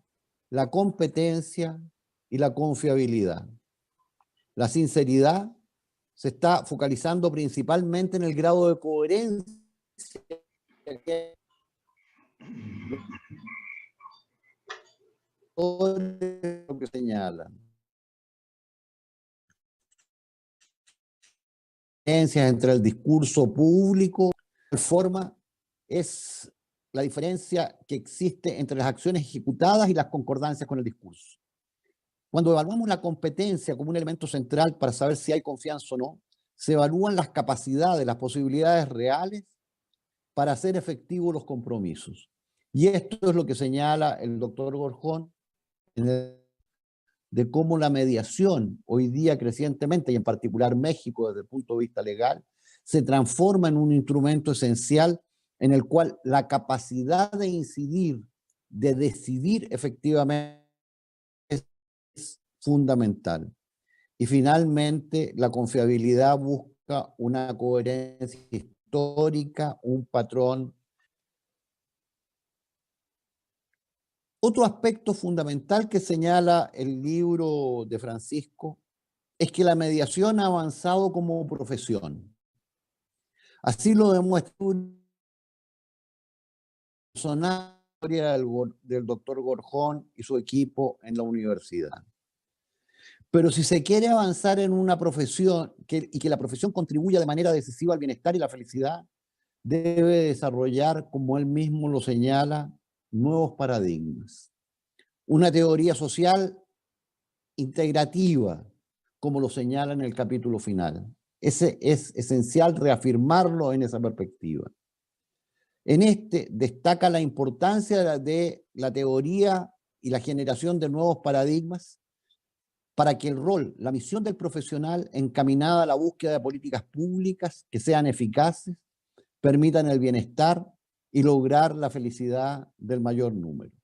la competencia y la confiabilidad. La sinceridad se está focalizando principalmente en el grado de coherencia que lo que señalan. Entre el discurso público, la forma es la diferencia que existe entre las acciones ejecutadas y las concordancias con el discurso. Cuando evaluamos la competencia como un elemento central para saber si hay confianza o no, se evalúan las capacidades, las posibilidades reales para hacer efectivos los compromisos. Y esto es lo que señala el doctor Gorjón de cómo la mediación hoy día crecientemente, y en particular México desde el punto de vista legal, se transforma en un instrumento esencial en el cual la capacidad de incidir, de decidir efectivamente es fundamental. Y finalmente, la confiabilidad busca una coherencia histórica, un patrón. Otro aspecto fundamental que señala el libro de Francisco es que la mediación ha avanzado como profesión. Así lo demuestra la historia del doctor Gorjón y su equipo en la universidad. Pero si se quiere avanzar en una profesión y que la profesión contribuya de manera decisiva al bienestar y la felicidad, debe desarrollar, como él mismo lo señala, nuevos paradigmas. Una teoría social integrativa, como lo señala en el capítulo final. Es esencial reafirmarlo en esa perspectiva. En este destaca la importancia de la teoría y la generación de nuevos paradigmas para que el rol, la misión del profesional encaminada a la búsqueda de políticas públicas que sean eficaces, permitan el bienestar y lograr la felicidad del mayor número.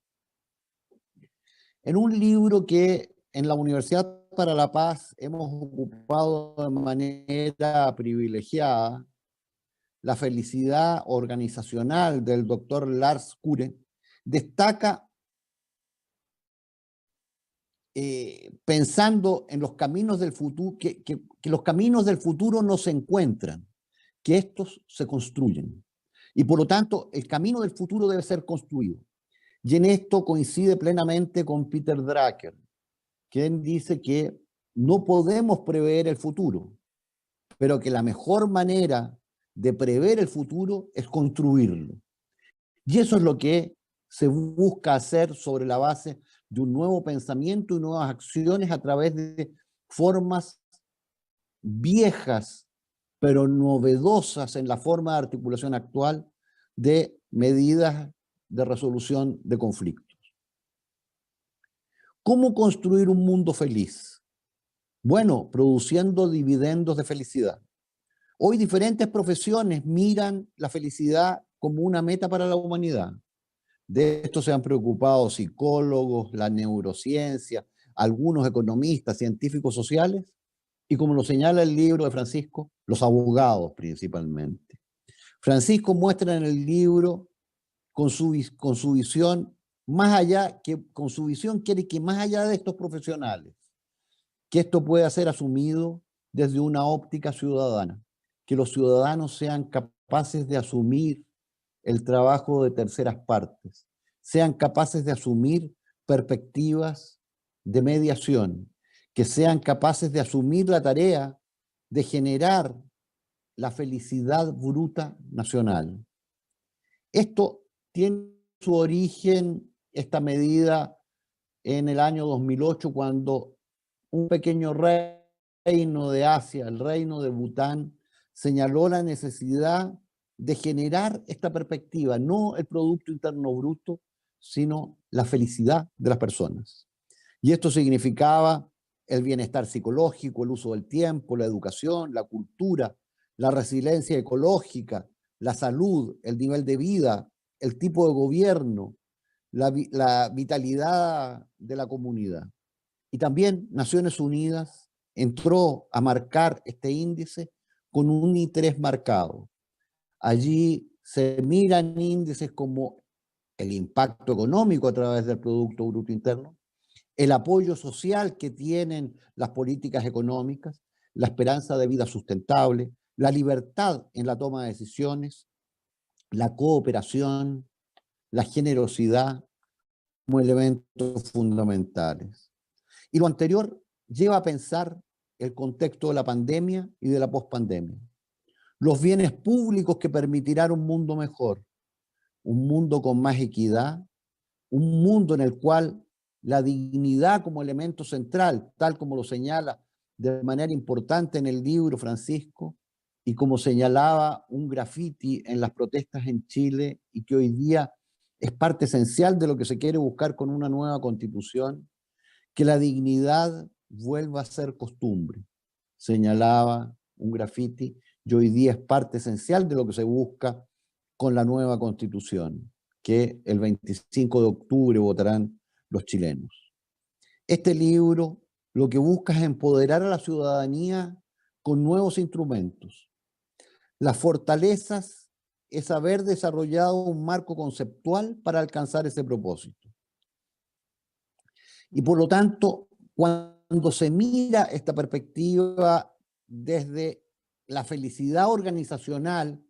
En un libro que en la Universidad para la Paz hemos ocupado de manera privilegiada, La felicidad organizacional del doctor Lars Kure, destaca pensando en los caminos del futuro, que los caminos del futuro no se encuentran, que estos se construyen. Y por lo tanto, el camino del futuro debe ser construido. Y en esto coincide plenamente con Peter Drucker, quien dice que no podemos prever el futuro, pero que la mejor manera de prever el futuro es construirlo. Y eso es lo que se busca hacer sobre la base de un nuevo pensamiento y nuevas acciones a través de formas viejas, pero novedosas en la forma de articulación actual de medidas de resolución de conflictos. ¿Cómo construir un mundo feliz? Bueno, produciendo dividendos de felicidad. Hoy diferentes profesiones miran la felicidad como una meta para la humanidad. De esto se han preocupado psicólogos, la neurociencia, algunos economistas, científicos sociales, y como lo señala el libro de Francisco, los abogados principalmente. Francisco muestra en el libro con su visión, más allá, que con su visión quiere que más allá de estos profesionales, que esto pueda ser asumido desde una óptica ciudadana, que los ciudadanos sean capaces de asumir el trabajo de terceras partes, sean capaces de asumir perspectivas de mediación, que sean capaces de asumir la tarea de generar la felicidad bruta nacional. Esto tiene su origen, esta medida, en el año 2008, cuando un pequeño reino de Asia, el reino de Bután, señaló la necesidad de generar esta perspectiva, no el Producto Interno Bruto, sino la felicidad de las personas. Y esto significaba el bienestar psicológico, el uso del tiempo, la educación, la cultura, la resiliencia ecológica, la salud, el nivel de vida, el tipo de gobierno, la vitalidad de la comunidad. Y también Naciones Unidas entró a marcar este índice con un interés marcado. Allí se miran índices como el impacto económico a través del Producto Bruto Interno, el apoyo social que tienen las políticas económicas, la esperanza de vida sustentable, la libertad en la toma de decisiones, la cooperación, la generosidad como elementos fundamentales. Y lo anterior lleva a pensar el contexto de la pandemia y de la pospandemia. Los bienes públicos que permitirán un mundo mejor, un mundo con más equidad, un mundo en el cual la dignidad como elemento central, tal como lo señala de manera importante en el libro Francisco, y como señalaba un graffiti en las protestas en Chile, y que hoy día es parte esencial de lo que se quiere buscar con una nueva constitución, que la dignidad vuelva a ser costumbre, señalaba un graffiti, y hoy día es parte esencial de lo que se busca con la nueva constitución, que el 25 de octubre votarán los chilenos. Este libro lo que busca es empoderar a la ciudadanía con nuevos instrumentos. Las fortalezas es haber desarrollado un marco conceptual para alcanzar ese propósito. Y por lo tanto, cuando se mira esta perspectiva desde la felicidad organizacional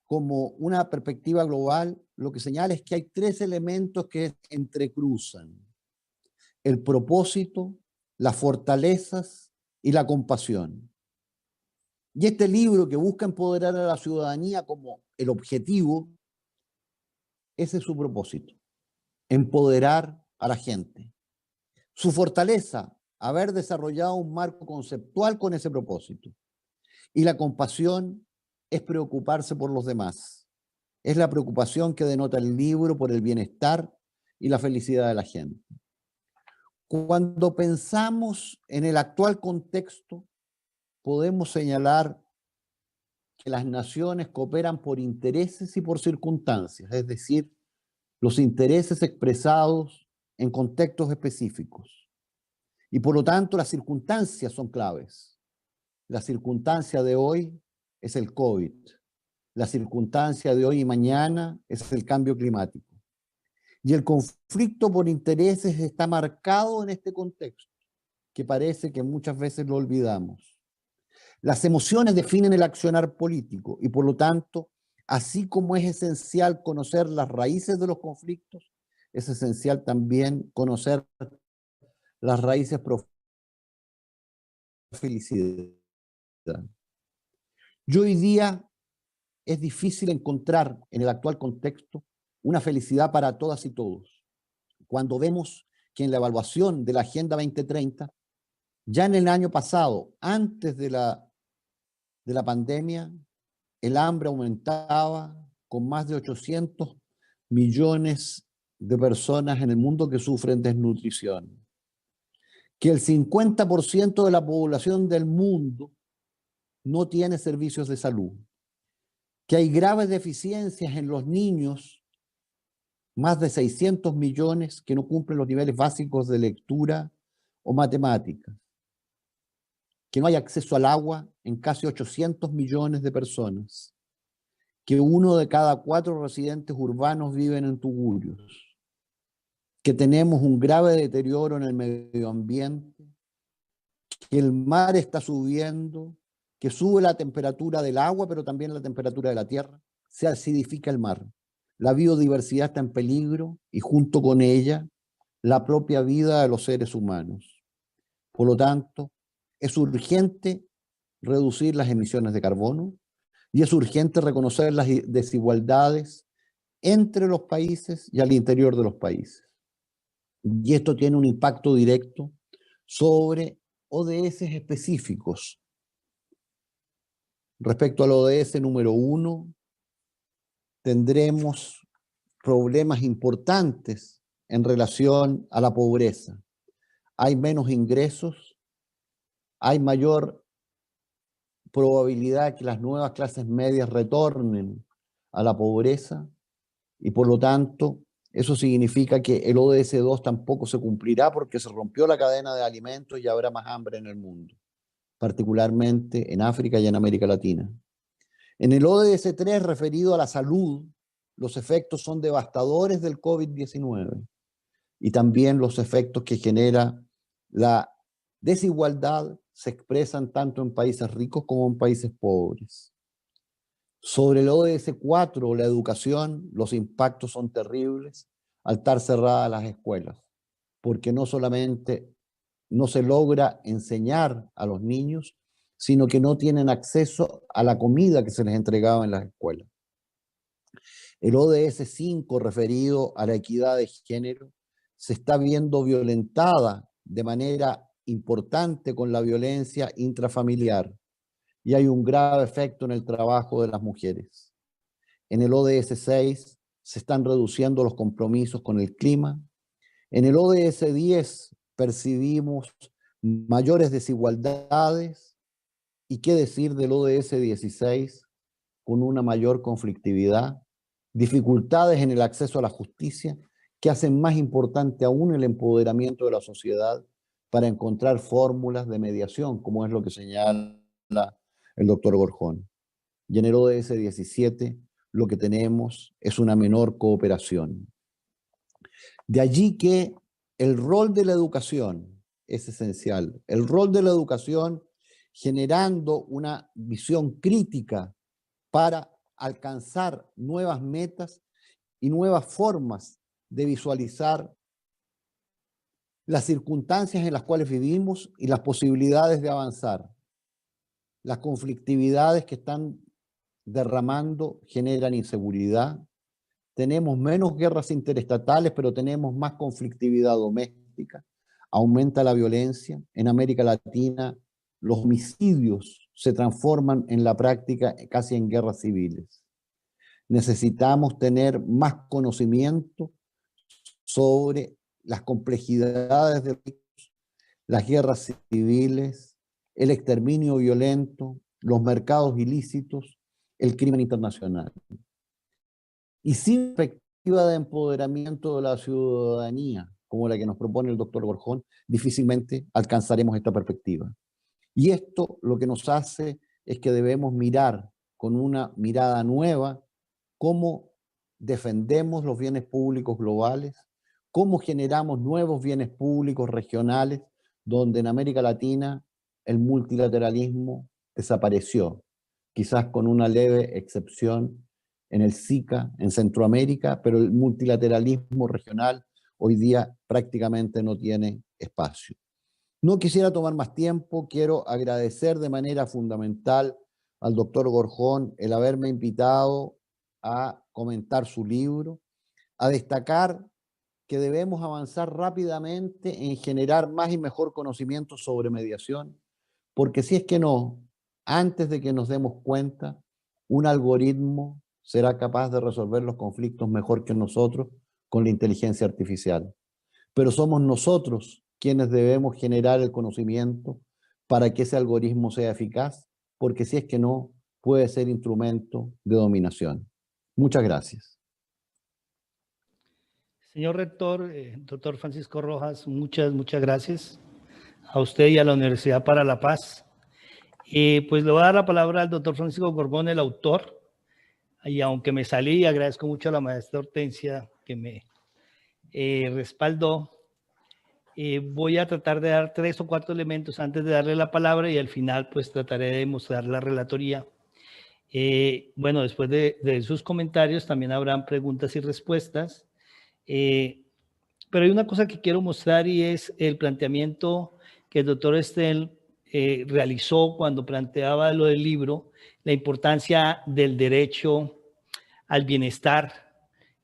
como una perspectiva global, lo que señala es que hay tres elementos que entrecruzan: el propósito, las fortalezas y la compasión. Y este libro, que busca empoderar a la ciudadanía como el objetivo, ese es su propósito: empoderar a la gente. Su fortaleza, haber desarrollado un marco conceptual con ese propósito. Y la compasión es preocuparse por los demás. Es la preocupación que denota el libro por el bienestar y la felicidad de la gente. Cuando pensamos en el actual contexto, podemos señalar que las naciones cooperan por intereses y por circunstancias, es decir, los intereses expresados en contextos específicos. Y por lo tanto, las circunstancias son claves. La circunstancia de hoy es el COVID. La circunstancia de hoy y mañana es el cambio climático. Y el conflicto por intereses está marcado en este contexto, que parece que muchas veces lo olvidamos. Las emociones definen el accionar político y por lo tanto, así como es esencial conocer las raíces de los conflictos, es esencial también conocer las raíces profundas de la felicidad. Y hoy día es difícil encontrar en el actual contexto una felicidad para todas y todos. Cuando vemos que en la evaluación de la Agenda 2030, ya en el año pasado, antes de la pandemia, el hambre aumentaba con más de 800 millones de personas en el mundo que sufren desnutrición. Que el 50% de la población del mundo no tiene servicios de salud. Que hay graves deficiencias en los niños, más de 600 millones que no cumplen los niveles básicos de lectura o matemáticas. Que no hay acceso al agua en casi 800 millones de personas. Que 1 de cada 4 residentes urbanos viven en tugurios. Que tenemos un grave deterioro en el medio ambiente. Que el mar está subiendo, que sube la temperatura del agua, pero también la temperatura de la tierra. Se acidifica el mar. La biodiversidad está en peligro y junto con ella la propia vida de los seres humanos. Por lo tanto, es urgente reducir las emisiones de carbono y es urgente reconocer las desigualdades entre los países y al interior de los países. Y esto tiene un impacto directo sobre ODS específicos. Respecto al ODS número 1, tendremos problemas importantes en relación a la pobreza. Hay menos ingresos, hay mayor probabilidad que las nuevas clases medias retornen a la pobreza y por lo tanto eso significa que el ODS 2 tampoco se cumplirá porque se rompió la cadena de alimentos y habrá más hambre en el mundo, particularmente en África y en América Latina. En el ODS 3 referido a la salud, los efectos son devastadores del COVID-19 y también los efectos que genera la desigualdad se expresan tanto en países ricos como en países pobres. Sobre el ODS 4, la educación, los impactos son terribles al estar cerradas las escuelas, porque no solamente no se logra enseñar a los niños, sino que no tienen acceso a la comida que se les entregaba en las escuelas. El ODS 5, referido a la equidad de género, se está viendo violentada de manera importante con la violencia intrafamiliar y hay un grave efecto en el trabajo de las mujeres. En el ODS 6 se están reduciendo los compromisos con el clima. En el ODS 10 percibimos mayores desigualdades y qué decir del ODS 16 con una mayor conflictividad, dificultades en el acceso a la justicia que hacen más importante aún el empoderamiento de la sociedad para encontrar fórmulas de mediación, como es lo que señala el doctor Gorjón. Y en el ODS 17 lo que tenemos es una menor cooperación. De allí que el rol de la educación es esencial. El rol de la educación generando una visión crítica para alcanzar nuevas metas y nuevas formas de visualizar las circunstancias en las cuales vivimos y las posibilidades de avanzar. Las conflictividades que están derramando generan inseguridad. Tenemos menos guerras interestatales, pero tenemos más conflictividad doméstica. Aumenta la violencia. En América Latina, los homicidios se transforman en la práctica casi en guerras civiles. Necesitamos tener más conocimiento sobre las complejidades de las guerras civiles, el exterminio violento, los mercados ilícitos, el crimen internacional. Y sin perspectiva de empoderamiento de la ciudadanía, como la que nos propone el doctor Gorjón, difícilmente alcanzaremos esta perspectiva. Y esto lo que nos hace es que debemos mirar con una mirada nueva cómo defendemos los bienes públicos globales, cómo generamos nuevos bienes públicos regionales, donde en América Latina el multilateralismo desapareció, quizás con una leve excepción en el SICA, en Centroamérica, pero el multilateralismo regional hoy día prácticamente no tiene espacio. No quisiera tomar más tiempo, quiero agradecer de manera fundamental al doctor Gorjón el haberme invitado a comentar su libro, a destacar que debemos avanzar rápidamente en generar más y mejor conocimiento sobre mediación, porque si es que no, antes de que nos demos cuenta, un algoritmo será capaz de resolver los conflictos mejor que nosotros con la inteligencia artificial. Pero somos nosotros quienes debemos generar el conocimiento para que ese algoritmo sea eficaz, porque si es que no, puede ser instrumento de dominación. Muchas gracias. Señor rector, doctor Francisco Rojas, muchas gracias a usted y a la Universidad para la Paz. Pues le voy a dar la palabra al doctor Francisco Gorgón, el autor, y aunque me salí, agradezco mucho a la maestra Hortensia que me respaldó. Voy a tratar de dar 3 o 4 elementos antes de darle la palabra y al final pues trataré de mostrar la relatoría. Bueno, después de sus comentarios también habrán preguntas y respuestas. Pero hay una cosa que quiero mostrar y es el planteamiento que el doctor Estel realizó cuando planteaba lo del libro, la importancia del derecho al bienestar,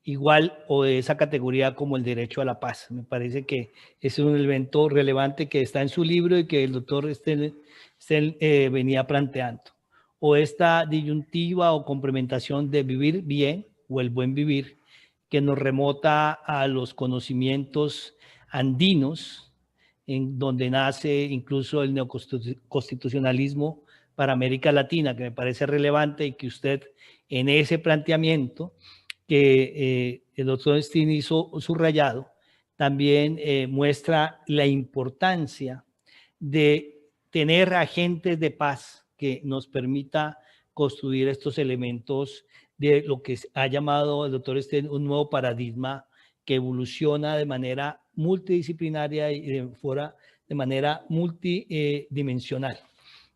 igual o de esa categoría como el derecho a la paz. Me parece que es un elemento relevante que está en su libro y que el doctor Estel venía planteando. O esta disyuntiva o complementación de vivir bien o el buen vivir, que nos remota a los conocimientos andinos, en donde nace incluso el neoconstitucionalismo para América Latina, que me parece relevante y que usted en ese planteamiento que el doctor Estín hizo subrayado, también muestra la importancia de tener agentes de paz que nos permita construir estos elementos de lo que ha llamado el doctor Estín un nuevo paradigma que evoluciona de manera multidisciplinaria y de manera multidimensional.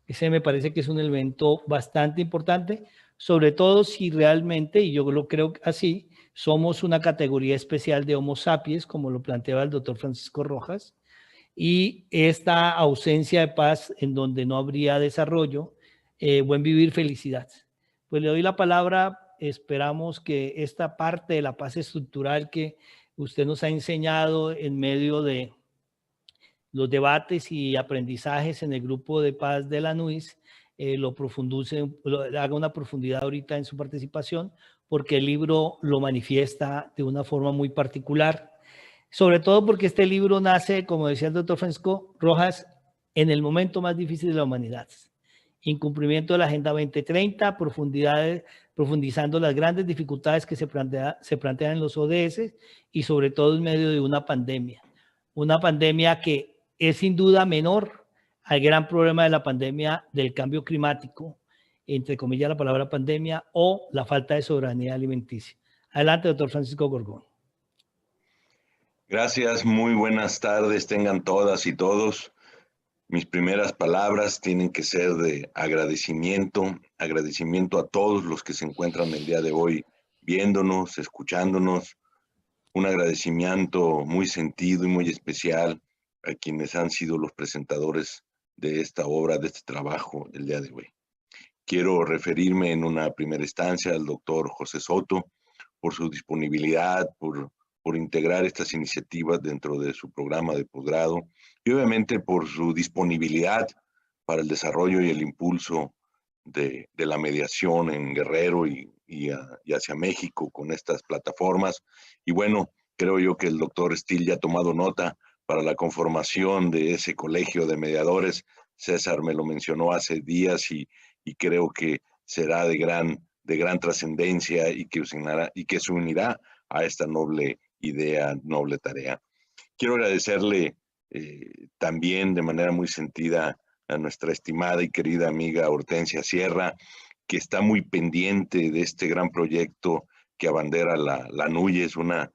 Ese me parece que es un elemento bastante importante, sobre todo si realmente, y yo lo creo así, somos una categoría especial de Homo sapiens, como lo planteaba el doctor Francisco Rojas, y esta ausencia de paz en donde no habría desarrollo, buen vivir, felicidad. Pues le doy la palabra, esperamos que esta parte de la paz estructural que usted nos ha enseñado en medio de los debates y aprendizajes en el grupo de paz de la NUIS, lo profundice, haga una profundidad ahorita en su participación, porque el libro lo manifiesta de una forma muy particular, sobre todo porque este libro nace, como decía el doctor Francisco Rojas, en el momento más difícil de la humanidad. Incumplimiento de la Agenda 2030, profundizando las grandes dificultades que se plantean en los ODS y sobre todo en medio de una pandemia que es sin duda menor al gran problema de la pandemia del cambio climático, entre comillas la palabra pandemia, o la falta de soberanía alimenticia. Adelante, doctor Francisco Gorgón. Gracias, muy buenas tardes tengan todas y todos. Mis primeras palabras tienen que ser de agradecimiento a todos los que se encuentran el día de hoy viéndonos, escuchándonos. Un agradecimiento muy sentido y muy especial a quienes han sido los presentadores de esta obra, de este trabajo del día de hoy. Quiero referirme en una primera instancia al doctor José Soto por su disponibilidad, por integrar estas iniciativas dentro de su programa de posgrado y obviamente por su disponibilidad para el desarrollo y el impulso de la mediación en Guerrero y hacia México con estas plataformas. Y bueno, creo yo que el doctor Estil ya ha tomado nota para la conformación de ese colegio de mediadores. César me lo mencionó hace días y creo que será de gran trascendencia y que se unirá a esta noble idea, noble tarea. Quiero agradecerle también de manera muy sentida a nuestra estimada y querida amiga Hortensia Sierra, que está muy pendiente de este gran proyecto que abandera la NUYES, una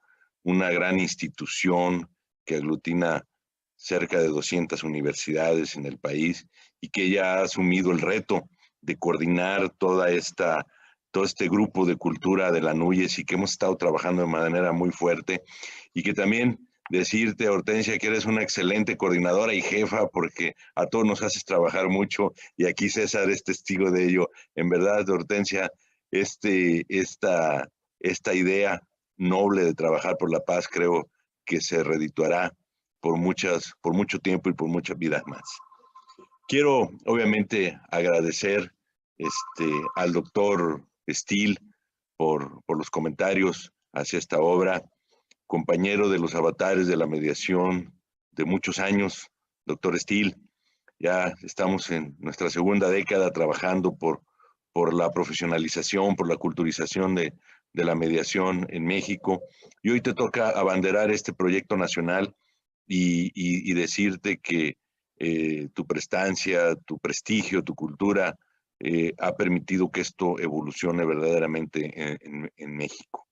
gran institución que aglutina cerca de 200 universidades en el país y que ya ha asumido el reto de coordinar toda esta todo este grupo de cultura de la NUYES y que hemos estado trabajando de manera muy fuerte, y que también decirte, Hortensia, que eres una excelente coordinadora y jefa, porque a todos nos haces trabajar mucho, y aquí César es testigo de ello. En verdad, Hortensia, esta idea noble de trabajar por la paz, creo que se redituará por mucho tiempo y por muchas vidas más. Quiero, obviamente, agradecer al doctor Steele por los comentarios hacia esta obra, compañero de los avatares de la mediación de muchos años, doctor Steele. Ya estamos en nuestra segunda década trabajando por la profesionalización, por la culturización de la mediación en México. Y hoy te toca abanderar este proyecto nacional y decirte que tu prestancia, tu prestigio, tu cultura ha permitido que esto evolucione verdaderamente en México,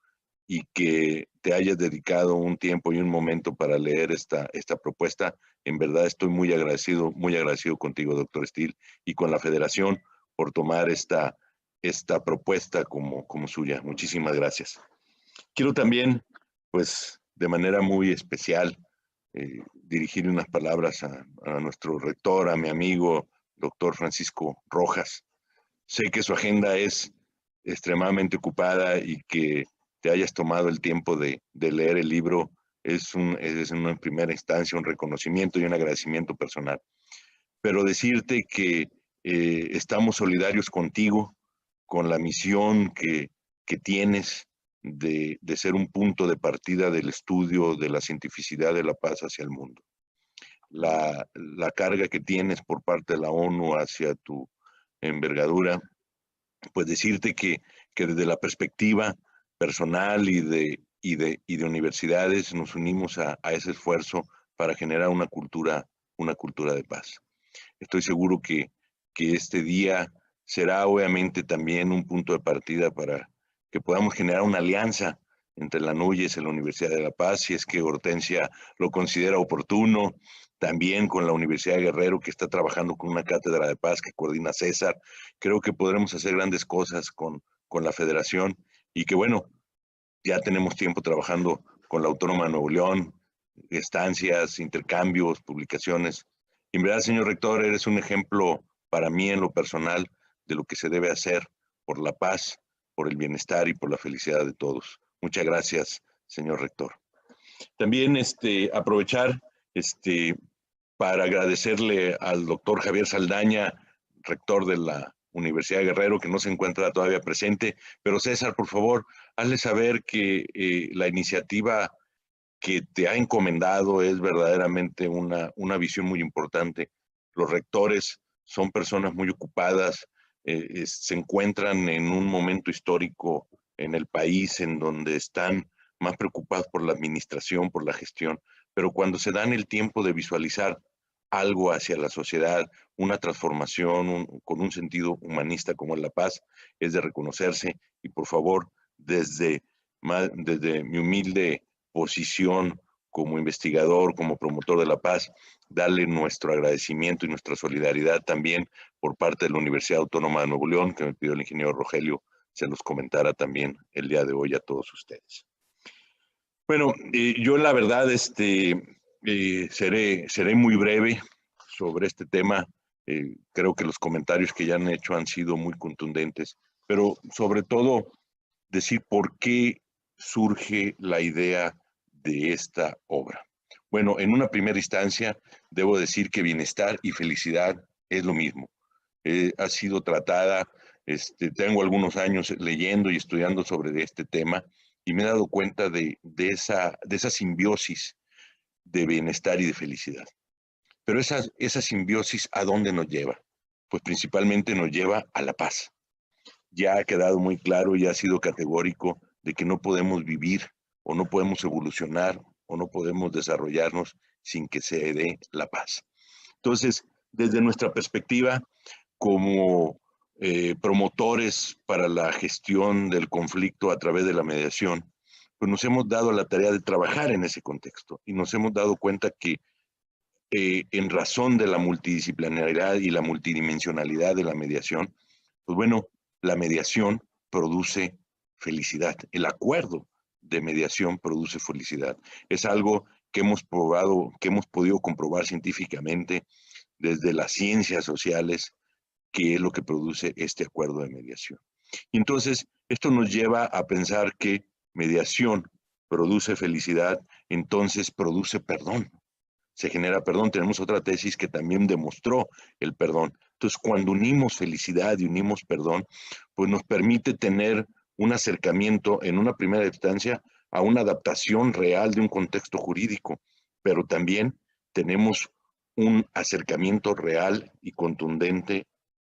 y que te hayas dedicado un tiempo y un momento para leer esta propuesta. En verdad estoy muy agradecido contigo, doctor Steele, y con la Federación por tomar esta propuesta como suya. Muchísimas gracias. Quiero también, pues, de manera muy especial, dirigir unas palabras a nuestro rector, a mi amigo, doctor Francisco Rojas. Sé que su agenda es extremadamente ocupada y que te hayas tomado el tiempo de leer el libro es en primera instancia un reconocimiento y un agradecimiento personal. Pero decirte que estamos solidarios contigo, con la misión que tienes de ser un punto de partida del estudio de la cientificidad de la paz hacia el mundo. La carga que tienes por parte de la ONU hacia tu envergadura, pues decirte que desde la perspectiva personal y de universidades nos unimos a ese esfuerzo para generar una cultura de paz. Estoy seguro que este día será obviamente también un punto de partida para que podamos generar una alianza entre la NUYES y la Universidad de La Paz, si es que Hortensia lo considera oportuno, también con la Universidad de Guerrero, que está trabajando con una cátedra de paz que coordina César. Creo que podremos hacer grandes cosas con la Federación, y que bueno, ya tenemos tiempo trabajando con la Autónoma de Nuevo León, estancias, intercambios, publicaciones. Y en verdad, señor rector, eres un ejemplo para mí en lo personal de lo que se debe hacer por la paz, por el bienestar y por la felicidad de todos. Muchas gracias, señor rector. También aprovechar para agradecerle al doctor Javier Saldaña, rector de la Universidad de Guerrero, que no se encuentra todavía presente. Pero César, por favor, hazle saber que la iniciativa que te ha encomendado es verdaderamente una visión muy importante. Los rectores son personas muy ocupadas, se encuentran en un momento histórico en el país en donde están más preocupados por la administración, por la gestión, pero cuando se dan el tiempo de visualizar algo hacia la sociedad, una transformación con un sentido humanista como es la paz, es de reconocerse. Y por favor, desde mi humilde posición como investigador, como promotor de la paz, darle nuestro agradecimiento y nuestra solidaridad también por parte de la Universidad Autónoma de Nuevo León, que me pidió el ingeniero Rogelio se los comentara también el día de hoy a todos ustedes. Bueno, yo la verdad seré muy breve sobre este tema. Creo que los comentarios que ya han hecho han sido muy contundentes, pero sobre todo decir por qué surge la idea de esta obra. Bueno, en una primera instancia debo decir que bienestar y felicidad es lo mismo. Ha sido tratada, tengo algunos años leyendo y estudiando sobre este tema, y me he dado cuenta de esa simbiosis de bienestar y de felicidad. Pero esa simbiosis, ¿a dónde nos lleva? Pues principalmente nos lleva a la paz. Ya ha quedado muy claro y ha sido categórico de que no podemos vivir o no podemos evolucionar o no podemos desarrollarnos sin que se dé la paz. Entonces, desde nuestra perspectiva, como promotores para la gestión del conflicto a través de la mediación, pues nos hemos dado la tarea de trabajar en ese contexto y nos hemos dado cuenta que en razón de la multidisciplinaridad y la multidimensionalidad de la mediación, pues bueno, la mediación produce felicidad. El acuerdo de mediación produce felicidad. Es algo que hemos probado, que hemos podido comprobar científicamente desde las ciencias sociales, que es lo que produce este acuerdo de mediación. Y entonces, esto nos lleva a pensar que mediación produce felicidad, entonces produce perdón. Se genera perdón. Tenemos otra tesis que también demostró el perdón. Entonces, cuando unimos felicidad y unimos perdón, pues nos permite tener un acercamiento en una primera instancia a una adaptación real de un contexto jurídico, pero también tenemos un acercamiento real y contundente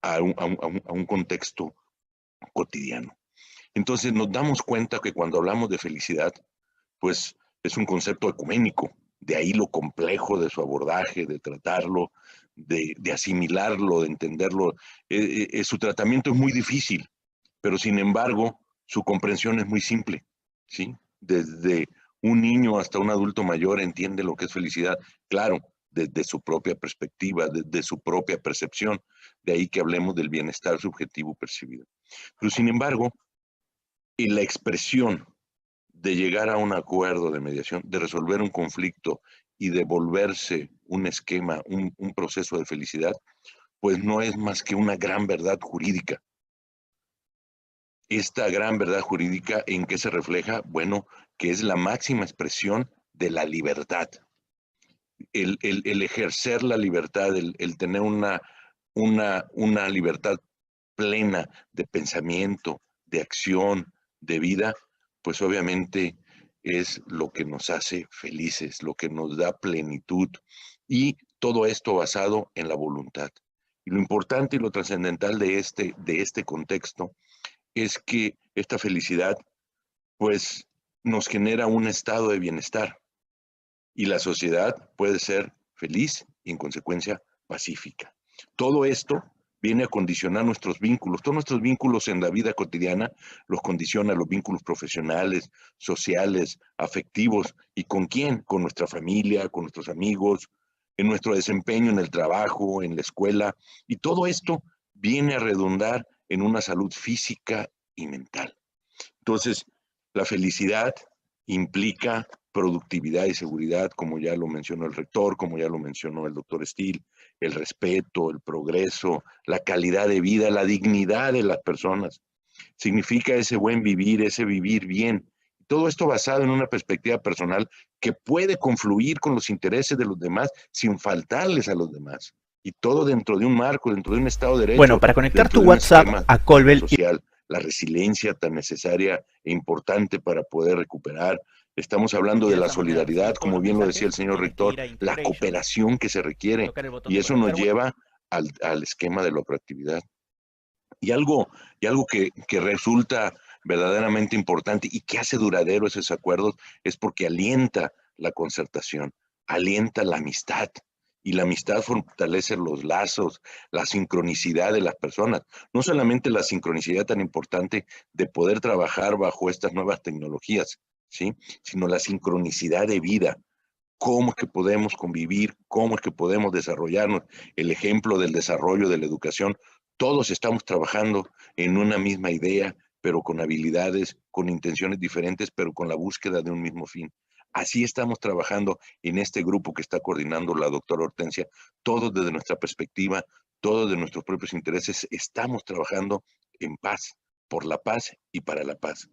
a un contexto cotidiano. Entonces nos damos cuenta que cuando hablamos de felicidad, pues es un concepto ecuménico, de ahí lo complejo de su abordaje, de tratarlo, de asimilarlo, de entenderlo. Su tratamiento es muy difícil, pero sin embargo su comprensión es muy simple, ¿sí? Desde un niño hasta un adulto mayor entiende lo que es felicidad, claro, desde su propia perspectiva, desde su propia percepción, de ahí que hablemos del bienestar subjetivo percibido. Pero sin embargo, en la expresión de llegar a un acuerdo de mediación, de resolver un conflicto y de volverse un esquema, un proceso de felicidad, pues no es más que una gran verdad jurídica. Esta gran verdad jurídica, ¿en qué se refleja? Bueno, que es la máxima expresión de la libertad. El ejercer la libertad, el tener una libertad plena de pensamiento, de acción, de vida, pues obviamente es lo que nos hace felices, lo que nos da plenitud, y todo esto basado en la voluntad. Y lo importante y lo trascendental de este contexto es que esta felicidad pues nos genera un estado de bienestar, y la sociedad puede ser feliz y en consecuencia pacífica. Todo esto viene a condicionar nuestros vínculos. Todos nuestros vínculos en la vida cotidiana los condiciona, los vínculos profesionales, sociales, afectivos. ¿Y con quién? Con nuestra familia, con nuestros amigos, en nuestro desempeño en el trabajo, en la escuela. Y todo esto viene a redundar en una salud física y mental. Entonces, la felicidad implica productividad y seguridad, como ya lo mencionó el rector, como ya lo mencionó el doctor Steele, el respeto, el progreso, la calidad de vida, la dignidad de las personas. Significa ese buen vivir, ese vivir bien. Todo esto basado en una perspectiva personal que puede confluir con los intereses de los demás sin faltarles a los demás. Y todo dentro de un marco, dentro de un Estado de Derecho. Bueno, para conectar tu WhatsApp a Colbel social, la resiliencia tan necesaria e importante para poder recuperar. Estamos hablando de la solidaridad, como bien lo decía el señor rector, la cooperación que se requiere, y eso nos lleva al esquema de la proactividad. Y algo que resulta verdaderamente importante y que hace duradero esos acuerdos es porque alienta la concertación, alienta la amistad. Y la amistad fortalece los lazos, la sincronicidad de las personas. No solamente la sincronicidad tan importante de poder trabajar bajo estas nuevas tecnologías, ¿sí? Sino la sincronicidad de vida. ¿Cómo es que podemos convivir? ¿Cómo es que podemos desarrollarnos? El ejemplo del desarrollo de la educación. Todos estamos trabajando en una misma idea, pero con habilidades, con intenciones diferentes, pero con la búsqueda de un mismo fin. Así estamos trabajando en este grupo que está coordinando la doctora Hortensia. Todos desde nuestra perspectiva, todos de nuestros propios intereses, estamos trabajando en paz, por la paz y para la paz.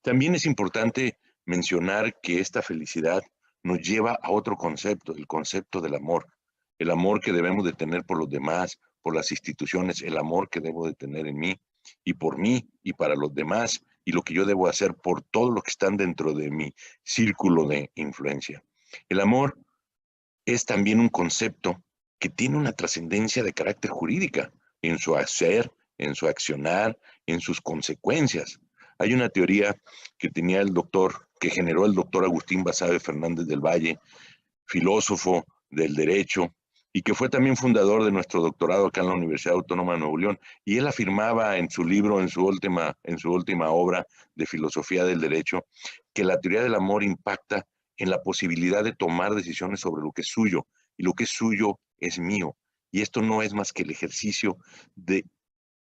También es importante mencionar que esta felicidad nos lleva a otro concepto, el concepto del amor. El amor que debemos de tener por los demás, por las instituciones, el amor que debo de tener en mí y por mí y para los demás, y lo que yo debo hacer por todos los que están dentro de mi círculo de influencia. El amor es también un concepto que tiene una trascendencia de carácter jurídica en su hacer, en su accionar, en sus consecuencias. Hay una teoría que tenía que generó el doctor Agustín Basabe Fernández del Valle, filósofo del derecho, y que fue también fundador de nuestro doctorado acá en la Universidad Autónoma de Nuevo León. Y él afirmaba en su libro, en su última obra de filosofía del derecho, que la teoría del amor impacta en la posibilidad de tomar decisiones sobre lo que es suyo, y lo que es suyo es mío. Y esto no es más que el ejercicio de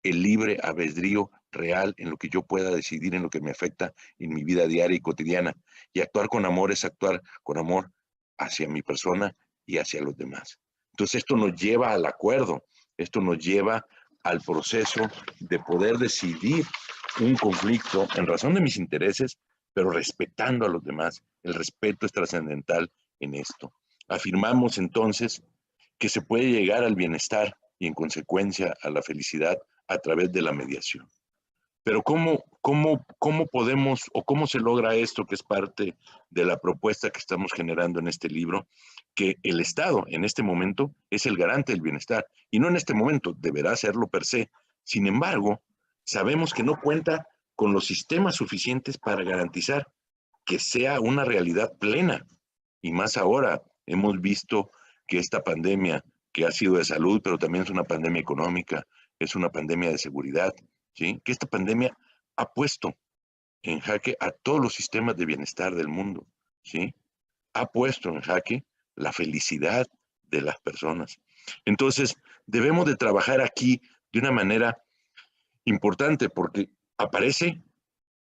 el libre albedrío real en lo que yo pueda decidir, en lo que me afecta en mi vida diaria y cotidiana. Y actuar con amor es actuar con amor hacia mi persona y hacia los demás. Entonces esto nos lleva al acuerdo, esto nos lleva al proceso de poder decidir un conflicto en razón de mis intereses, pero respetando a los demás. El respeto es trascendental en esto. Afirmamos entonces que se puede llegar al bienestar y en consecuencia a la felicidad a través de la mediación. Pero ¿cómo podemos o cómo se logra esto, que es parte de la propuesta que estamos generando en este libro? Que el Estado en este momento es el garante del bienestar, y no en este momento, deberá serlo per se. Sin embargo, sabemos que no cuenta con los sistemas suficientes para garantizar que sea una realidad plena. Y más ahora, hemos visto que esta pandemia, que ha sido de salud, pero también es una pandemia económica, es una pandemia de seguridad, ¿sí? Que esta pandemia ha puesto en jaque a todos los sistemas de bienestar del mundo, ¿sí? Ha puesto en jaque la felicidad de las personas. Entonces, debemos de trabajar aquí de una manera importante, porque aparece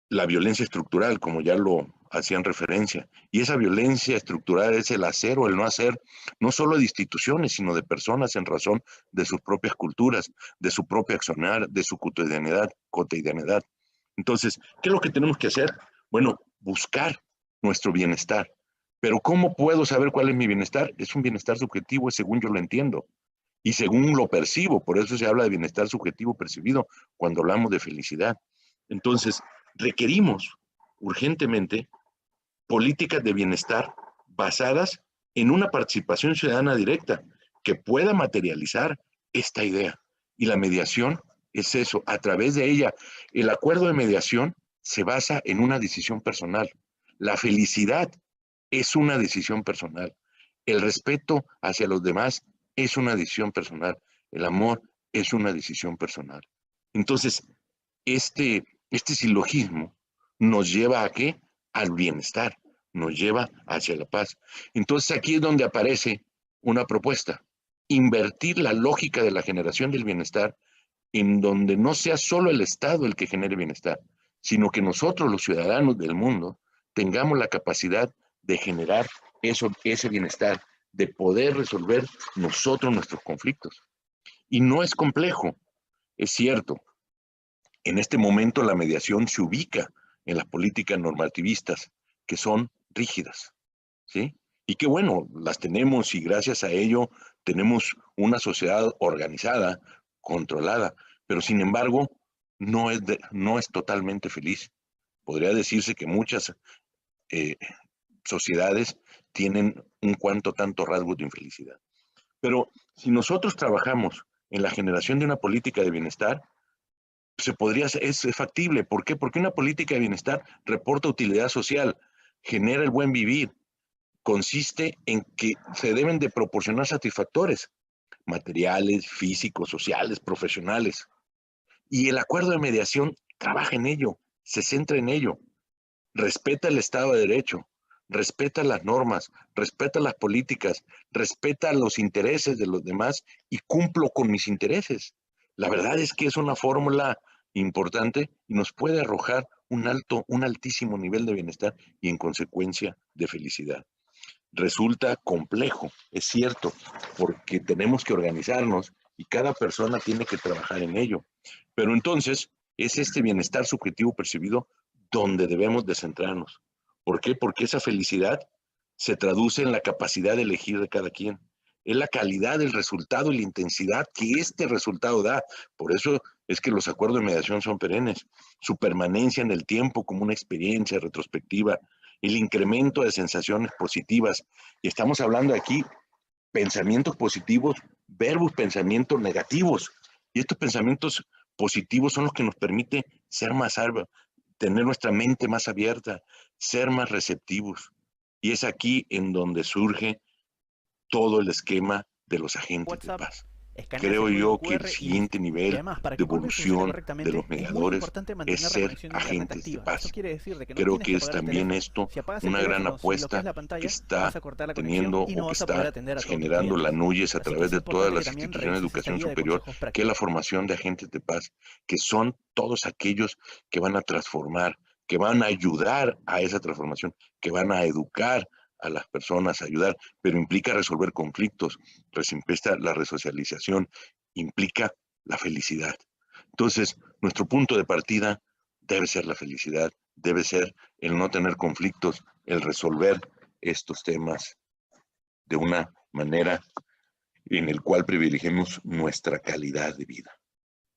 la violencia estructural, como ya lo hacían referencia, y esa violencia estructural es el hacer o el no hacer, no solo de instituciones, sino de personas en razón de sus propias culturas, de su propia accionar, de su cotidianidad. Entonces, ¿qué es lo que tenemos que hacer? Bueno, buscar nuestro bienestar. Pero ¿cómo puedo saber cuál es mi bienestar? Es un bienestar subjetivo, es según yo lo entiendo y según lo percibo. Por eso se habla de bienestar subjetivo percibido cuando hablamos de felicidad. Entonces, requerimos urgentemente políticas de bienestar basadas en una participación ciudadana directa que pueda materializar esta idea. Y la mediación es eso. A través de ella, el acuerdo de mediación se basa en una decisión personal. La felicidad es una decisión personal. El respeto hacia los demás es una decisión personal. El amor es una decisión personal. Entonces, este silogismo nos lleva ¿a qué? Al bienestar, nos lleva hacia la paz. Entonces aquí es donde aparece una propuesta: invertir la lógica de la generación del bienestar, en donde no sea solo el Estado el que genere bienestar, sino que nosotros, los ciudadanos del mundo, tengamos la capacidad de generar ese bienestar, de poder resolver nosotros nuestros conflictos. Y no es complejo, es cierto. En este momento la mediación se ubica en las políticas normativistas, que son rígidas, ¿sí? Y qué bueno, las tenemos, y gracias a ello tenemos una sociedad organizada, controlada, pero sin embargo no es totalmente feliz. Podría decirse que muchas sociedades tienen un cuanto tanto rasgos de infelicidad. Pero si nosotros trabajamos en la generación de una política de bienestar, es factible. ¿Por qué? Porque una política de bienestar reporta utilidad social, genera el buen vivir, consiste en que se deben de proporcionar satisfactores materiales, físicos, sociales, profesionales. Y el acuerdo de mediación trabaja en ello, se centra en ello, respeta el Estado de Derecho, respeta las normas, respeta las políticas, respeta los intereses de los demás y cumplo con mis intereses. La verdad es que es una fórmula importante y nos puede arrojar un altísimo nivel de bienestar y en consecuencia de felicidad. Resulta complejo, es cierto, porque tenemos que organizarnos y cada persona tiene que trabajar en ello. Pero entonces es este bienestar subjetivo percibido donde debemos de centrarnos. ¿Por qué? Porque esa felicidad se traduce en la capacidad de elegir de cada quien. Es la calidad del resultado y la intensidad que este resultado da. Por eso es que los acuerdos de mediación son perennes. Su permanencia en el tiempo como una experiencia retrospectiva, el incremento de sensaciones positivas. Y estamos hablando aquí pensamientos positivos versus pensamientos negativos. Y estos pensamientos positivos son los que nos permiten ser más tener nuestra mente más abierta, ser más receptivos. Y es aquí en donde surge todo el esquema de los agentes de paz. Creo yo que el siguiente nivel de evolución de los mediadores es ser agentes de paz. Creo que es también esto una gran apuesta que está teniendo o que está generando la NUYES a través de todas las instituciones de educación superior, que es la formación de agentes de paz, que son todos aquellos que van a transformar, que van a ayudar a esa transformación, que van a educar a las personas, a ayudar, pero implica resolver conflictos, implica la resocialización, implica la felicidad. Entonces, nuestro punto de partida debe ser la felicidad, debe ser el no tener conflictos, el resolver estos temas de una manera en el cual privilegiemos nuestra calidad de vida.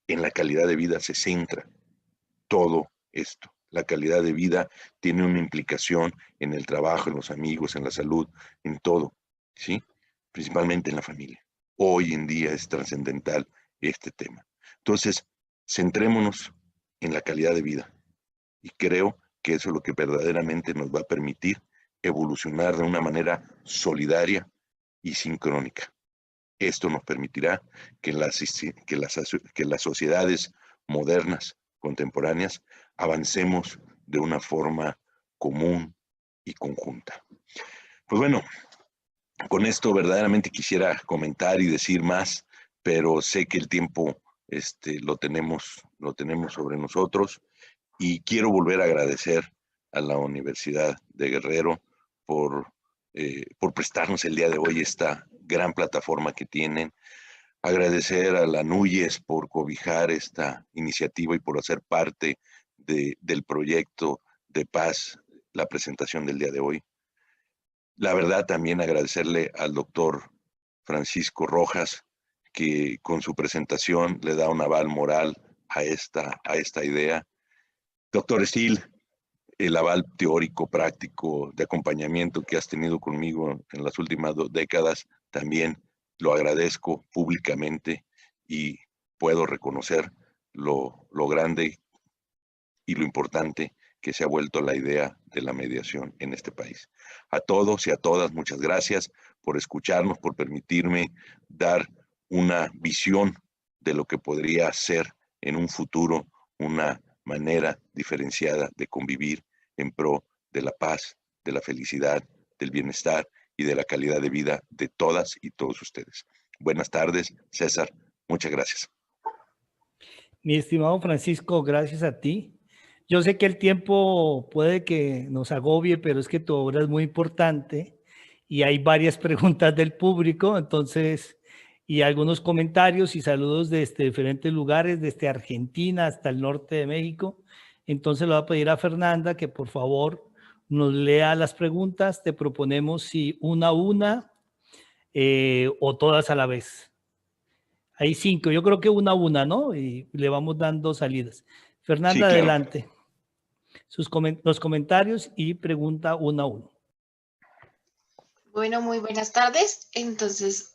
En la calidad de vida se centra todo esto. La calidad de vida tiene una implicación en el trabajo, en los amigos, en la salud, en todo, ¿sí? Principalmente en la familia. Hoy en día es trascendental este tema. Entonces, centrémonos en la calidad de vida. Y creo que eso es lo que verdaderamente nos va a permitir evolucionar de una manera solidaria y sincrónica. Esto nos permitirá que las sociedades modernas, contemporáneas, avancemos de una forma común y conjunta. Pues bueno, con esto verdaderamente quisiera comentar y decir más, pero sé que el tiempo lo tenemos sobre nosotros y quiero volver a agradecer a la Universidad de Guerrero por prestarnos el día de hoy esta gran plataforma que tienen. Agradecer a la NUYES por cobijar esta iniciativa y por hacer parte del proyecto de paz, la presentación del día de hoy. La verdad, también agradecerle al doctor Francisco Rojas, que con su presentación le da un aval moral a esta idea. Doctor Steele, el aval teórico, práctico, de acompañamiento que has tenido conmigo en las últimas 2 décadas, también lo agradezco públicamente y puedo reconocer lo grande y lo importante que se ha vuelto la idea de la mediación en este país. A todos y a todas, muchas gracias por escucharnos, por permitirme dar una visión de lo que podría ser en un futuro una manera diferenciada de convivir en pro de la paz, de la felicidad, del bienestar y de la calidad de vida de todas y todos ustedes. Buenas tardes, César. Muchas gracias. Mi estimado Francisco, gracias a ti. Yo sé que el tiempo puede que nos agobie, pero es que tu obra es muy importante y hay varias preguntas del público, entonces, y algunos comentarios y saludos desde diferentes lugares, desde Argentina hasta el norte de México. Entonces le voy a pedir a Fernanda que por favor nos lea las preguntas. Te proponemos si una a una o todas a la vez. Hay 5, yo creo que una a una, ¿no? Y le vamos dando salidas. Fernanda, sí, claro. Adelante. Los comentarios y pregunta uno a uno. Bueno, muy buenas tardes. Entonces,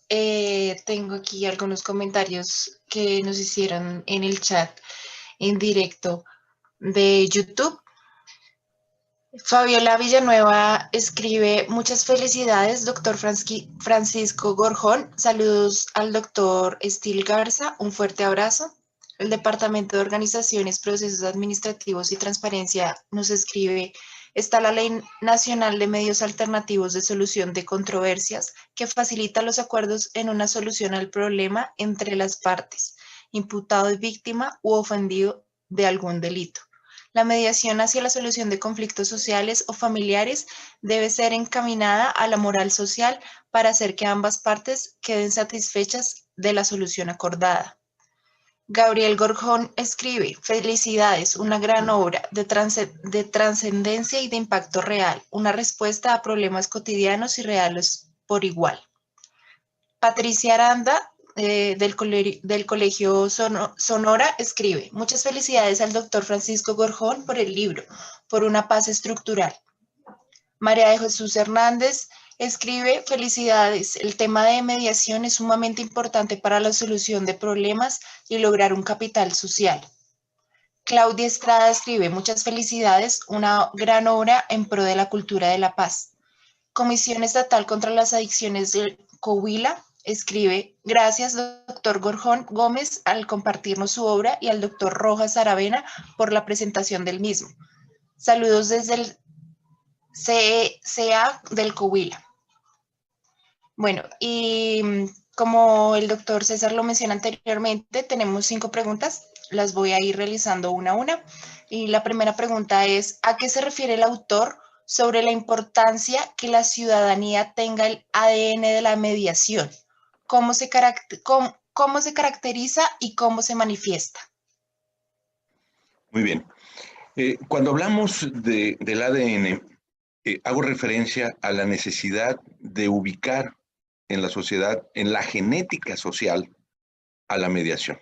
tengo aquí algunos comentarios que nos hicieron en el chat en directo de YouTube. Fabiola Villanueva escribe: muchas felicidades, doctor Francisco Gorjón. Saludos al doctor Steele Garza. Un fuerte abrazo. El Departamento de Organizaciones, Procesos Administrativos y Transparencia nos escribe: está la Ley Nacional de Medios Alternativos de Solución de Controversias, que facilita los acuerdos en una solución al problema entre las partes, imputado y víctima u ofendido de algún delito. La mediación hacia la solución de conflictos sociales o familiares debe ser encaminada a la moral social para hacer que ambas partes queden satisfechas de la solución acordada. Gabriel Gorjón escribe: felicidades, una gran obra de trascendencia y de impacto real, una respuesta a problemas cotidianos y reales por igual. Patricia Aranda, del Colegio Sonora, escribe: muchas felicidades al doctor Francisco Gorjón por el libro, por una paz estructural. María de Jesús Hernández escribe: felicidades, el tema de mediación es sumamente importante para la solución de problemas y lograr un capital social. Claudia Estrada escribe: muchas felicidades, una gran obra en pro de la cultura de la paz. Comisión Estatal contra las Adicciones del Coahuila escribe: gracias, doctor doctor Gorjón Gómez al compartirnos su obra y al doctor Rojas Aravena por la presentación del mismo. Saludos desde el CEA del Coahuila. Bueno, y como el doctor César lo menciona anteriormente, tenemos 5 preguntas. Las voy a ir realizando una a una. Y la primera pregunta es, ¿a qué se refiere el autor sobre la importancia que la ciudadanía tenga el ADN de la mediación? ¿Cómo se caracteriza y cómo se manifiesta? Muy bien. Cuando hablamos del ADN, hago referencia a la necesidad de ubicar en la sociedad, en la genética social, a la mediación.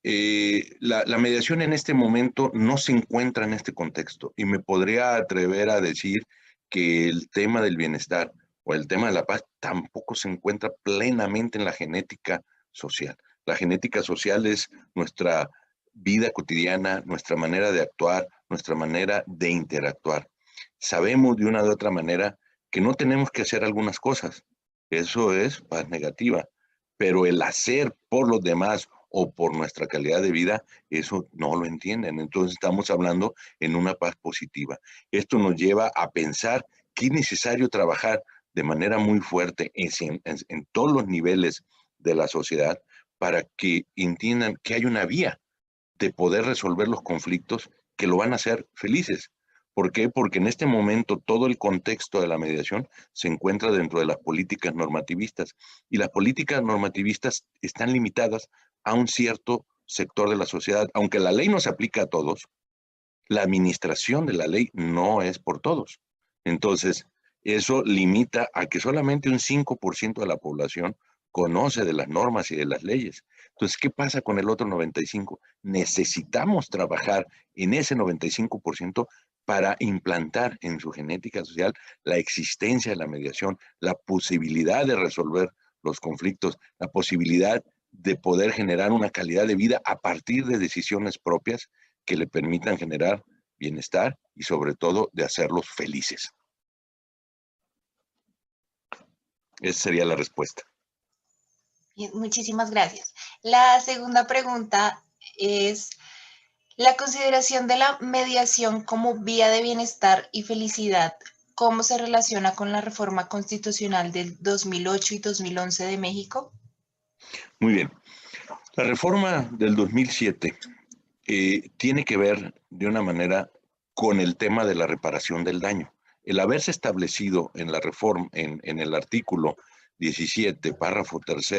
La mediación en este momento no se encuentra en este contexto y me podría atrever a decir que el tema del bienestar o el tema de la paz tampoco se encuentra plenamente en la genética social. La genética social es nuestra vida cotidiana, nuestra manera de actuar, nuestra manera de interactuar. Sabemos de una u otra manera que no tenemos que hacer algunas cosas. Eso es paz negativa. Pero el hacer por los demás o por nuestra calidad de vida, eso no lo entienden. Entonces estamos hablando en una paz positiva. Esto nos lleva a pensar que es necesario trabajar de manera muy fuerte en todos los niveles de la sociedad para que entiendan que hay una vía de poder resolver los conflictos que lo van a hacer felices. ¿Por qué? Porque en este momento todo el contexto de la mediación se encuentra dentro de las políticas normativistas y las políticas normativistas están limitadas a un cierto sector de la sociedad. Aunque la ley no se aplica a todos, la administración de la ley no es por todos. Entonces, eso limita a que solamente un 5% de la población conoce de las normas y de las leyes. Entonces, ¿qué pasa con el otro 95%? Necesitamos trabajar en ese 95% para implantar en su genética social la existencia de la mediación, la posibilidad de resolver los conflictos, la posibilidad de poder generar una calidad de vida a partir de decisiones propias que le permitan generar bienestar y sobre todo de hacerlos felices. Esa sería la respuesta. Bien, muchísimas gracias. La segunda pregunta es, la consideración de la mediación como vía de bienestar y felicidad, ¿cómo se relaciona con la reforma constitucional del 2008 y 2011 de México? Muy bien. La reforma del 2007 tiene que ver de una manera con el tema de la reparación del daño. El haberse establecido en la reforma, en el artículo 17, párrafo 3,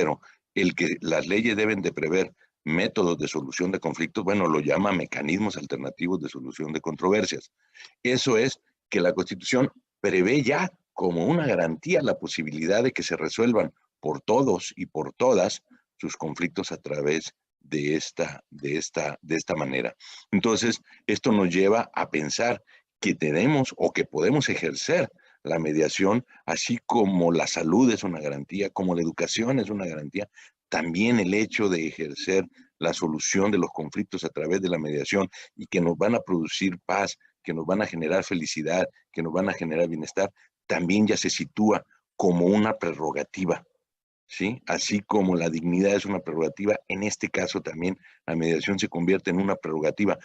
el que las leyes deben de prever métodos de solución de conflictos, bueno, lo llama mecanismos alternativos de solución de controversias. Eso es que la Constitución prevé ya como una garantía la posibilidad de que se resuelvan por todos y por todas sus conflictos a través de esta manera. Entonces, esto nos lleva a pensar que tenemos o que podemos ejercer la mediación, así como la salud es una garantía, como la educación es una garantía, también el hecho de ejercer la solución de los conflictos a través de la mediación y que nos van a producir paz, que nos van a generar felicidad, que nos van a generar bienestar, también ya se sitúa como una prerrogativa, ¿sí? Así como la dignidad es una prerrogativa, en este caso también la mediación se convierte en una prerrogativa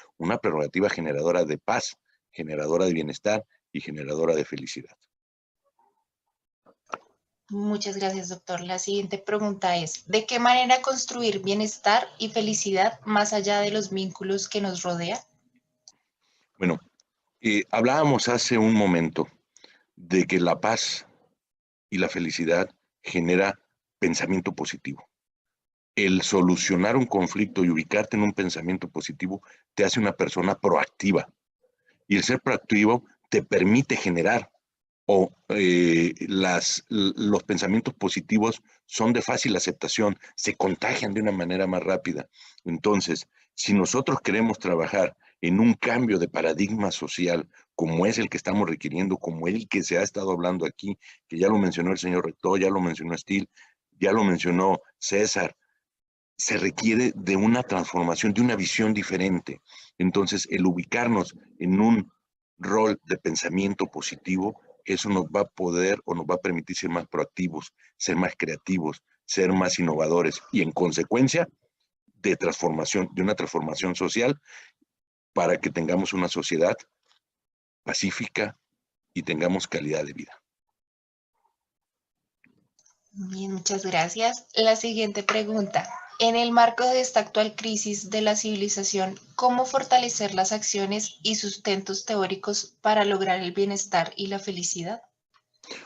generadora de paz, generadora de bienestar y generadora de felicidad. Muchas gracias, doctor. La siguiente pregunta es, ¿de qué manera construir bienestar y felicidad más allá de los vínculos que nos rodean? Bueno, hablábamos hace un momento de que la paz y la felicidad genera pensamiento positivo. El solucionar un conflicto y ubicarte en un pensamiento positivo te hace una persona proactiva. Y el ser proactivo te permite generar los pensamientos positivos son de fácil aceptación, se contagian de una manera más rápida. Entonces, si nosotros queremos trabajar en un cambio de paradigma social, como es el que estamos requiriendo, como el que se ha estado hablando aquí, que ya lo mencionó el señor rector, ya lo mencionó Steel, ya lo mencionó César, se requiere de una transformación, de una visión diferente. Entonces, el ubicarnos en un rol de pensamiento positivo, eso nos va a poder o nos va a permitir ser más proactivos, ser más creativos, ser más innovadores y en consecuencia de una transformación social para que tengamos una sociedad pacífica y tengamos calidad de vida. Bien, muchas gracias. La siguiente pregunta. En el marco de esta actual crisis de la civilización, ¿cómo fortalecer las acciones y sustentos teóricos para lograr el bienestar y la felicidad?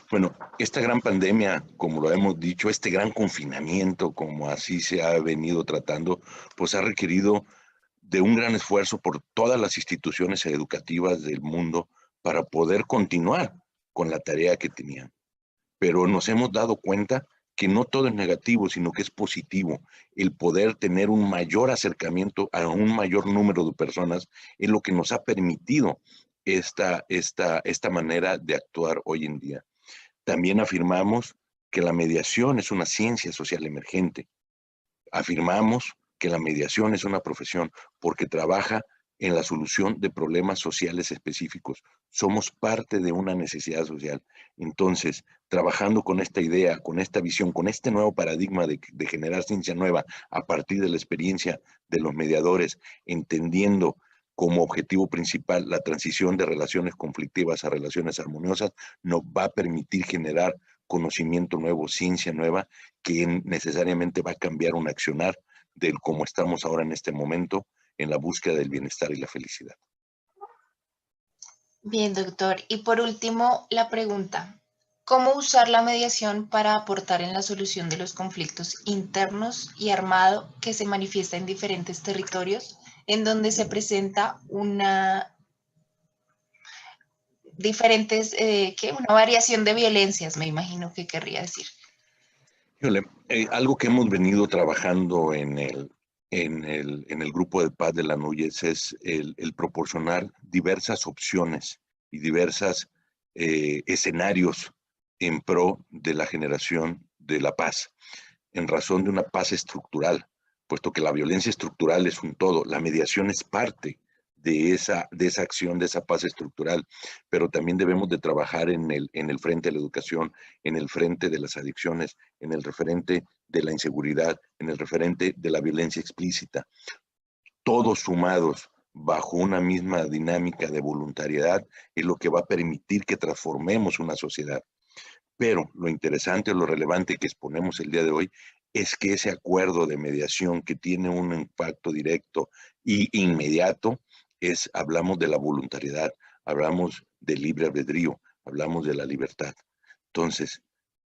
Bueno, esta gran pandemia, como lo hemos dicho, este gran confinamiento, como así se ha venido tratando, pues ha requerido de un gran esfuerzo por todas las instituciones educativas del mundo para poder continuar con la tarea que tenían. Pero nos hemos dado cuenta que no todo es negativo, sino que es positivo. El poder tener un mayor acercamiento a un mayor número de personas es lo que nos ha permitido esta manera de actuar hoy en día. También afirmamos que la mediación es una ciencia social emergente. Afirmamos que la mediación es una profesión porque trabaja en la solución de problemas sociales específicos. Somos parte de una necesidad social. Entonces, trabajando con esta idea, con esta visión, con este nuevo paradigma de generar ciencia nueva a partir de la experiencia de los mediadores, entendiendo como objetivo principal la transición de relaciones conflictivas a relaciones armoniosas, nos va a permitir generar conocimiento nuevo, ciencia nueva, que necesariamente va a cambiar un accionar del cómo estamos ahora en este momento en la búsqueda del bienestar y la felicidad. Bien, doctor. Y por último, la pregunta. ¿Cómo usar la mediación para aportar en la solución de los conflictos internos y armado que se manifiesta en diferentes territorios, en donde se presenta una variación de violencias, me imagino que querría decir? Algo que hemos venido trabajando en el grupo de paz de la NUYES es el proporcionar diversas opciones y diversos escenarios en pro de la generación de la paz, en razón de una paz estructural, puesto que la violencia estructural es un todo, la mediación es parte de esa acción, de esa paz estructural, pero también debemos de trabajar en el frente de la educación, en el frente de las adicciones, en el referente de la inseguridad, en el referente de la violencia explícita, todos sumados bajo una misma dinámica de voluntariedad es lo que va a permitir que transformemos una sociedad. Pero lo interesante o lo relevante que exponemos el día de hoy es que ese acuerdo de mediación que tiene un impacto directo e inmediato hablamos de la voluntariedad, hablamos del libre albedrío, hablamos de la libertad. Entonces,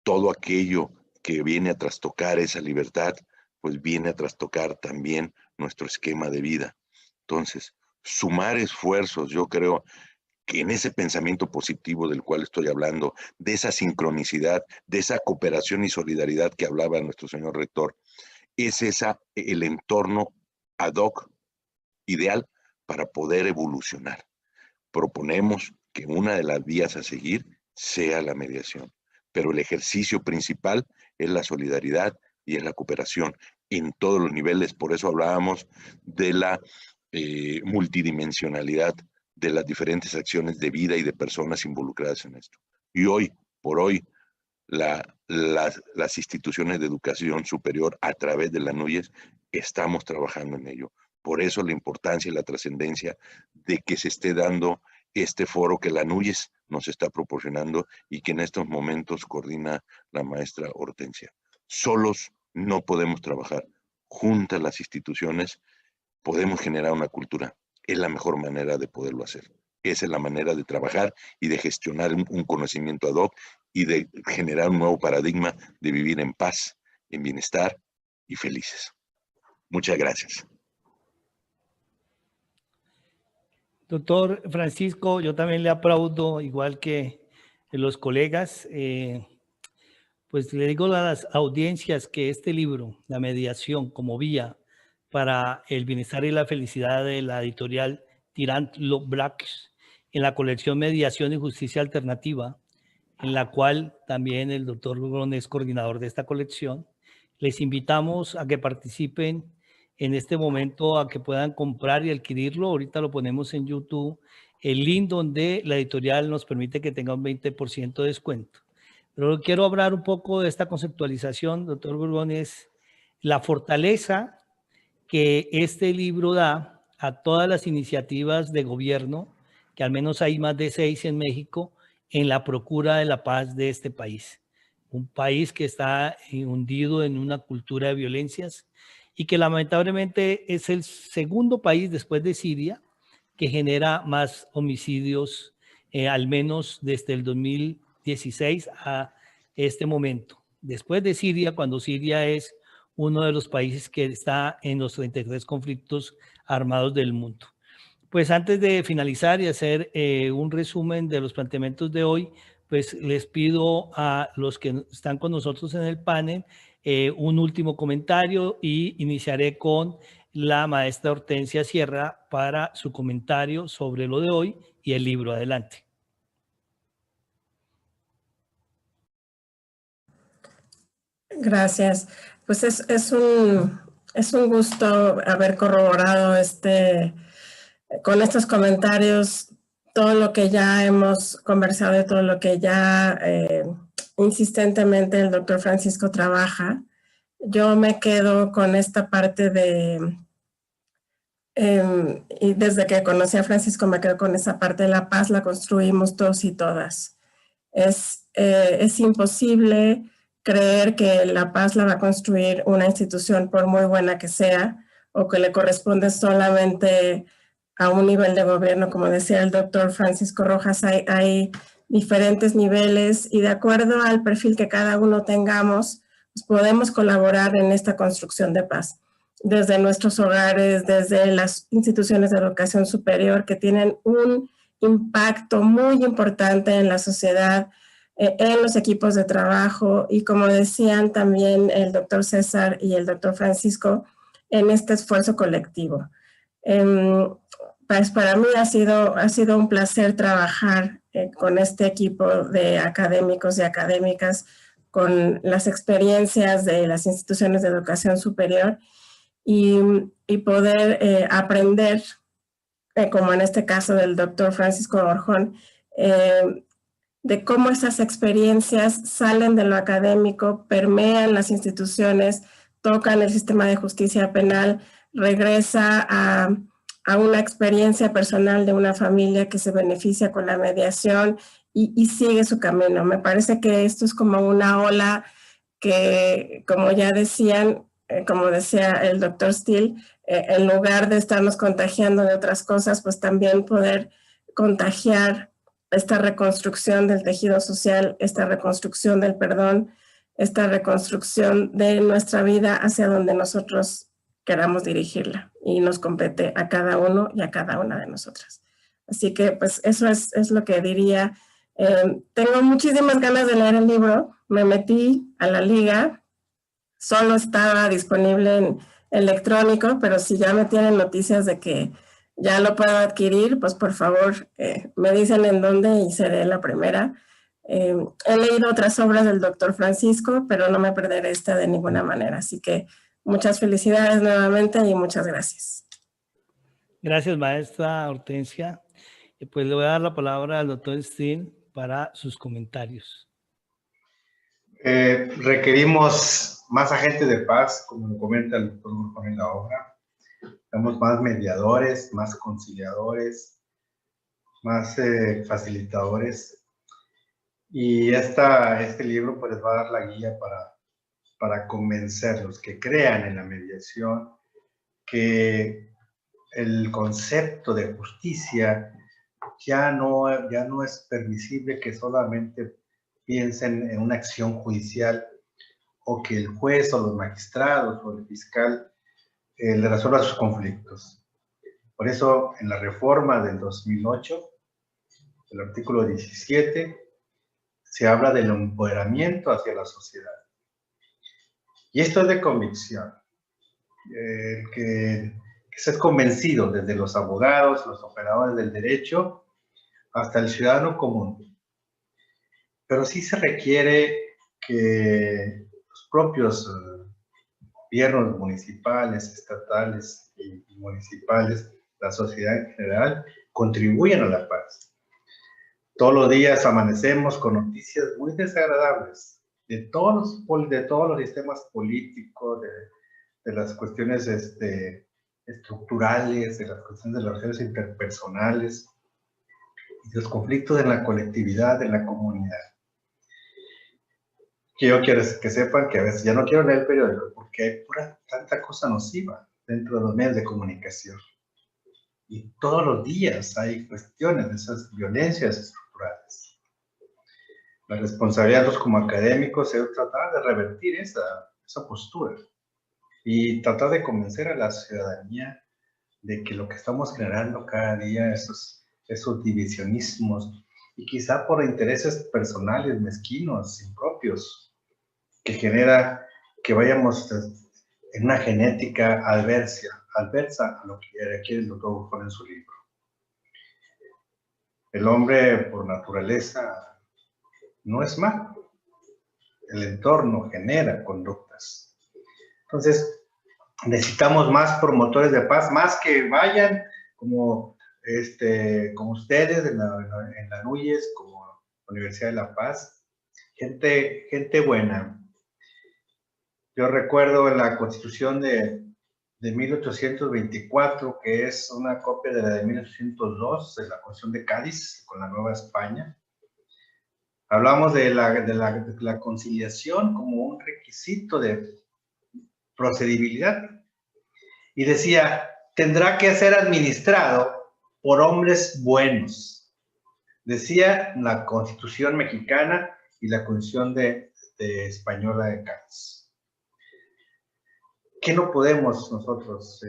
todo aquello que viene a trastocar esa libertad, pues viene a trastocar también nuestro esquema de vida. Entonces, sumar esfuerzos, yo creo que en ese pensamiento positivo del cual estoy hablando, de esa sincronicidad, de esa cooperación y solidaridad que hablaba nuestro señor rector, es el entorno ad hoc ideal para poder evolucionar. Proponemos que una de las vías a seguir sea la mediación, pero el ejercicio principal es la solidaridad y es la cooperación en todos los niveles. Por eso hablábamos de la multidimensionalidad de las diferentes acciones de vida y de personas involucradas en esto. Y hoy por hoy, las instituciones de educación superior a través de la NUYES estamos trabajando en ello. Por eso la importancia y la trascendencia de que se esté dando este foro que la NUYES nos está proporcionando y que en estos momentos coordina la maestra Hortensia. Solos no podemos trabajar. Juntas las instituciones podemos generar una cultura. Es la mejor manera de poderlo hacer. Esa es la manera de trabajar y de gestionar un conocimiento ad hoc y de generar un nuevo paradigma de vivir en paz, en bienestar y felices. Muchas gracias. Doctor Francisco, yo también le aplaudo, igual que los colegas. Pues le digo a las audiencias que este libro, La mediación como vía para el bienestar y la felicidad, de la editorial Tirant Lo Blacks, en la colección Mediación y Justicia Alternativa, en la cual también el doctor Lugrón es coordinador de esta colección. Les invitamos a que participen en este momento, a que puedan comprar y adquirirlo. Ahorita lo ponemos en YouTube, el link donde la editorial nos permite que tenga un 20% de descuento. Pero quiero hablar un poco de esta conceptualización, doctor Gorgón, es la fortaleza que este libro da a todas las iniciativas de gobierno, que al menos hay más de 6 en México, en la procura de la paz de este país. Un país que está hundido en una cultura de violencias y que lamentablemente es el segundo país después de Siria que genera más homicidios, al menos desde el 2016 a este momento. Después de Siria, cuando Siria es uno de los países que está en los 33 conflictos armados del mundo. Pues antes de finalizar y hacer un resumen de los planteamientos de hoy, pues les pido a los que están con nosotros en el panel un último comentario y iniciaré con la maestra Hortensia Sierra para su comentario sobre lo de hoy y el libro. Adelante. Gracias. Pues es un gusto haber corroborado con estos comentarios todo lo que ya hemos conversado y todo lo que ya insistentemente el doctor Francisco trabaja. Yo me quedo con esta parte y desde que conocí a Francisco me quedo con esa parte de la paz, la construimos todos y todas. Es imposible creer que la paz la va a construir una institución por muy buena que sea o que le corresponde solamente a un nivel de gobierno. Como decía el doctor Francisco Rojas, hay diferentes niveles y de acuerdo al perfil que cada uno tengamos, pues podemos colaborar en esta construcción de paz. Desde nuestros hogares, desde las instituciones de educación superior que tienen un impacto muy importante en la sociedad, en los equipos de trabajo y como decían también el doctor César y el doctor Francisco, en este esfuerzo colectivo. Pues para mí ha sido un placer trabajar con este equipo de académicos y académicas, con las experiencias de las instituciones de educación superior y poder aprender, como en este caso del doctor Francisco Gorjón, de cómo esas experiencias salen de lo académico, permean las instituciones, tocan el sistema de justicia penal, regresa a una experiencia personal de una familia que se beneficia con la mediación y sigue su camino. Me parece que esto es como una ola que, como ya decían, como decía el doctor Steele, en lugar de estarnos contagiando de otras cosas, pues también poder contagiar esta reconstrucción del tejido social, esta reconstrucción del perdón, esta reconstrucción de nuestra vida hacia donde nosotros queramos dirigirla y nos compete a cada uno y a cada una de nosotras. Así que pues eso es lo que diría. Tengo muchísimas ganas de leer el libro, me metí a la liga, solo estaba disponible en electrónico, pero si ya me tienen noticias de que ya lo puedo adquirir, pues por favor me dicen en dónde y seré la primera. He leído otras obras del doctor Francisco, pero no me perderé esta de ninguna manera. Así que muchas felicidades nuevamente y muchas gracias. Gracias, maestra Hortensia. Y pues le voy a dar la palabra al doctor Steele para sus comentarios. Requerimos más agentes de paz, como lo comenta el doctor Gorjón en la obra. Necesitamos más mediadores, más conciliadores, más facilitadores. Y este libro pues les va a dar la guía para convencerlos, que crean en la mediación, que el concepto de justicia ya no es permisible que solamente piensen en una acción judicial o que el juez o los magistrados o el fiscal le resuelva sus conflictos. Por eso, en la reforma del 2008, el artículo 17, se habla del empoderamiento hacia la sociedad. Y esto es de convicción. Que ser convencido desde los abogados, los operadores del derecho, hasta el ciudadano común. Pero sí se requiere que los propios gobiernos municipales, estatales y municipales, la sociedad en general, contribuyan a la paz. Todos los días amanecemos con noticias muy desagradables de todos los sistemas políticos, de las cuestiones estructurales, de las cuestiones de las relaciones interpersonales, y los conflictos en la colectividad, en la comunidad. Que yo quiero que sepan que a veces ya no quiero leer el periódico porque hay tanta cosa nociva dentro de los medios de comunicación. Y todos los días hay cuestiones de esas violencias estructurales. La responsabilidad de nosotros como académicos es tratar de revertir esa postura y tratar de convencer a la ciudadanía de que lo que estamos generando cada día, esos divisionismos, y quizá por intereses personales, mezquinos, impropios, que genera que vayamos en una genética adversa a lo que requiere el doctor Gorjón en su libro. El hombre, por naturaleza, no es malo. El entorno genera conductas. Entonces, necesitamos más promotores de paz, más que vayan como ustedes en la NUYES, como Universidad de La Paz, gente buena. Yo recuerdo en la Constitución de 1824, que es una copia de la de 1802, de la Constitución de Cádiz, con la Nueva España. Hablamos de la conciliación como un requisito de procedibilidad. Y decía, tendrá que ser administrado por hombres buenos. Decía la Constitución mexicana y la Constitución española de Cádiz. ¿Qué no podemos nosotros